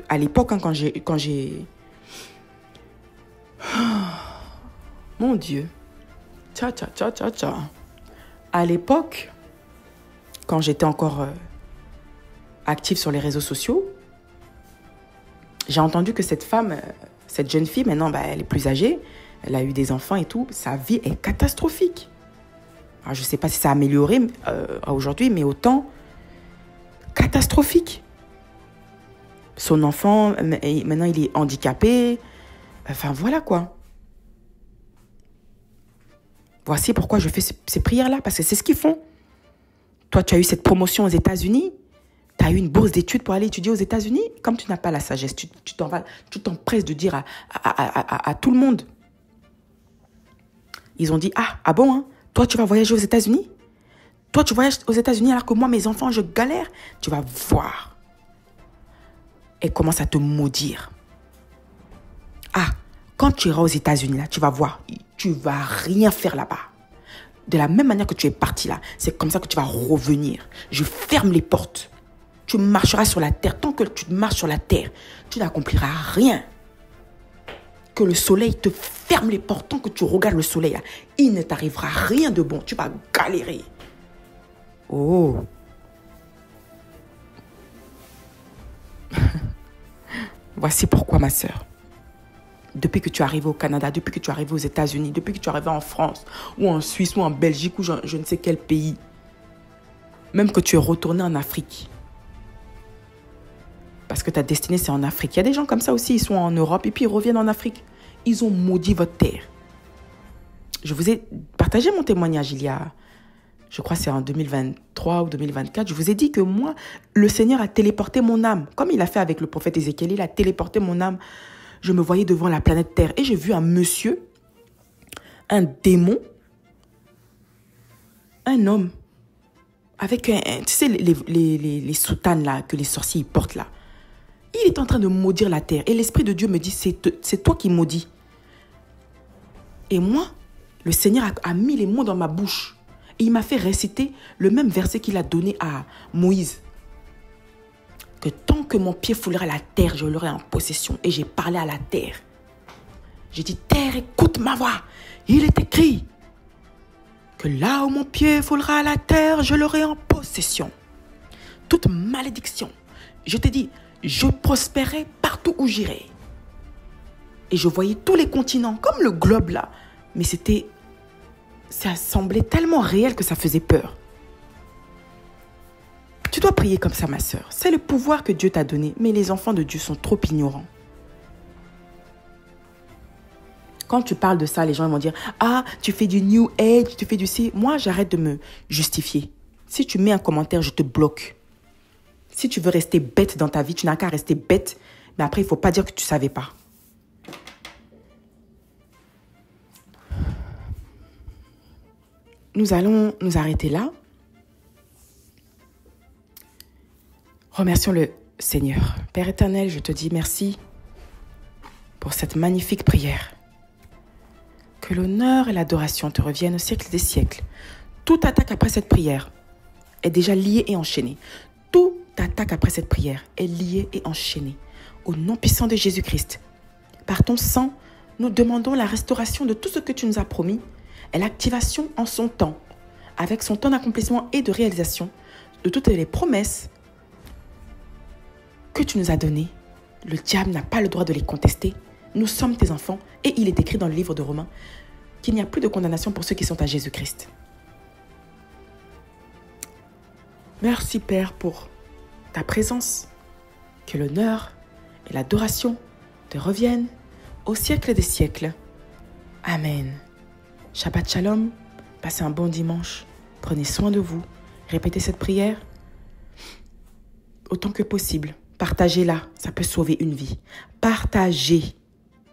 [SPEAKER 2] À l'époque, hein, quand j'ai mon Dieu. À l'époque, quand j'étais encore active sur les réseaux sociaux, j'ai entendu que cette femme, cette jeune fille, maintenant, elle est plus âgée, elle a eu des enfants et tout, sa vie est catastrophique. Alors, je ne sais pas si ça a amélioré aujourd'hui, mais autant catastrophique. Son enfant, maintenant, il est handicapé. Enfin, voilà quoi. Voici pourquoi je fais ces prières-là, parce que c'est ce qu'ils font. Toi, tu as eu cette promotion aux États-Unis, tu as eu une bourse d'études pour aller étudier aux États-Unis. Comme tu n'as pas la sagesse, tu t'empresses de dire à tout le monde. Ils ont dit, ah bon, hein, toi, tu vas voyager aux États-Unis? Toi, tu voyages aux États-Unis alors que moi, mes enfants, je galère? Tu vas voir. Elle commence à te maudire. Quand tu iras aux États-Unis, là, tu vas voir, tu vas rien faire là-bas. De la même manière que tu es parti là, c'est comme ça que tu vas revenir. Je ferme les portes. tu marcheras sur la terre. Tant que tu marches sur la terre, tu n'accompliras rien. Que le soleil te ferme les portes. Tant que tu regardes le soleil, il ne t'arrivera rien de bon. Tu vas galérer. Oh. Voici pourquoi, ma sœur. Depuis que tu es arrivée au Canada, depuis que tu es arrivée aux États-Unis, depuis que tu es arrivée en France, ou en Suisse, ou en Belgique, ou je ne sais quel pays, même que tu es retournée en Afrique, parce que ta destinée, c'est en Afrique. Il y a des gens comme ça aussi, ils sont en Europe, et puis ils reviennent en Afrique. Ils ont maudit votre terre. Je vous ai partagé mon témoignage il y a, je crois que c'est en 2023 ou 2024. Je vous ai dit que moi, le Seigneur a téléporté mon âme. Comme il a fait avec le prophète Ézéchiel, il a téléporté mon âme. Je me voyais devant la planète Terre et j'ai vu un monsieur, un démon, un homme, avec tu sais, les soutanes là, que les sorciers portent là. Il est en train de maudire la terre. Et l'Esprit de Dieu me dit, c'est toi qui maudis. Et moi, le Seigneur a mis les mots dans ma bouche. Et il m'a fait réciter le même verset qu'il a donné à Moïse. Que tant que mon pied foulera la terre, je l'aurai en possession. Et j'ai parlé à la terre. J'ai dit, terre, écoute ma voix. Il est écrit que là où mon pied foulera la terre, je l'aurai en possession. Toute malédiction. Je t'ai dit, je prospérais partout où j'irai. Et je voyais tous les continents, comme le globe là. Mais ça semblait tellement réel que ça faisait peur. Tu dois prier comme ça, ma sœur. C'est le pouvoir que Dieu t'a donné. Mais les enfants de Dieu sont trop ignorants. Quand tu parles de ça, les gens vont dire « Ah, tu fais du New Age, tu fais du ci. » Moi, j'arrête de me justifier. Si tu mets un commentaire, je te bloque. Si tu veux rester bête dans ta vie, tu n'as qu'à rester bête. Mais après, il ne faut pas dire que tu ne savais pas. Nous allons nous arrêter là. Remercions le Seigneur. Père éternel, je te dis merci pour cette magnifique prière. Que l'honneur et l'adoration te reviennent au siècle des siècles. Toute attaque après cette prière est déjà liée et enchaînée. Toute attaque après cette prière est liée et enchaînée. Au nom puissant de Jésus-Christ, par ton sang, nous demandons la restauration de tout ce que tu nous as promis et l'activation en son temps, avec son temps d'accomplissement et de réalisation de toutes les promesses que tu nous as données. Le diable n'a pas le droit de les contester. Nous sommes tes enfants et il est écrit dans le livre de Romains qu'il n'y a plus de condamnation pour ceux qui sont à Jésus-Christ. Merci Père pour ta présence. Que l'honneur et l'adoration te reviennent au siècle des siècles. Amen. Shabbat Shalom. Passez un bon dimanche. Prenez soin de vous. Répétez cette prière autant que possible. Partagez-la. Ça peut sauver une vie. Partagez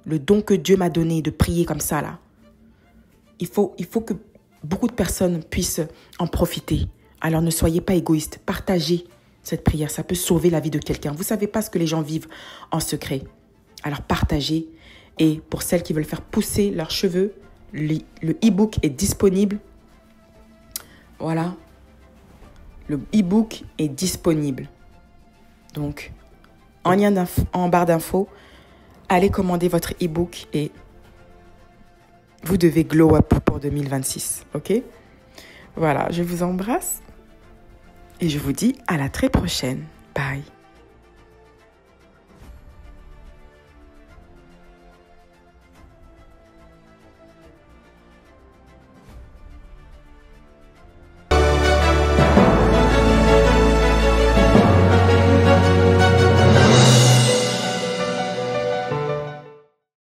[SPEAKER 2] le don que Dieu m'a donné de prier comme ça là. Il faut que beaucoup de personnes puissent en profiter. Alors ne soyez pas égoïstes. Partagez cette prière. Ça peut sauver la vie de quelqu'un. Vous ne savez pas ce que les gens vivent en secret. Alors partagez. Et pour celles qui veulent faire pousser leurs cheveux, le e-book est disponible. Voilà. Le e-book est disponible. Donc, en lien en barre d'infos, allez commander votre e-book et vous devez glow up pour 2026. Ok? Voilà, je vous embrasse et je vous dis à la très prochaine. Bye.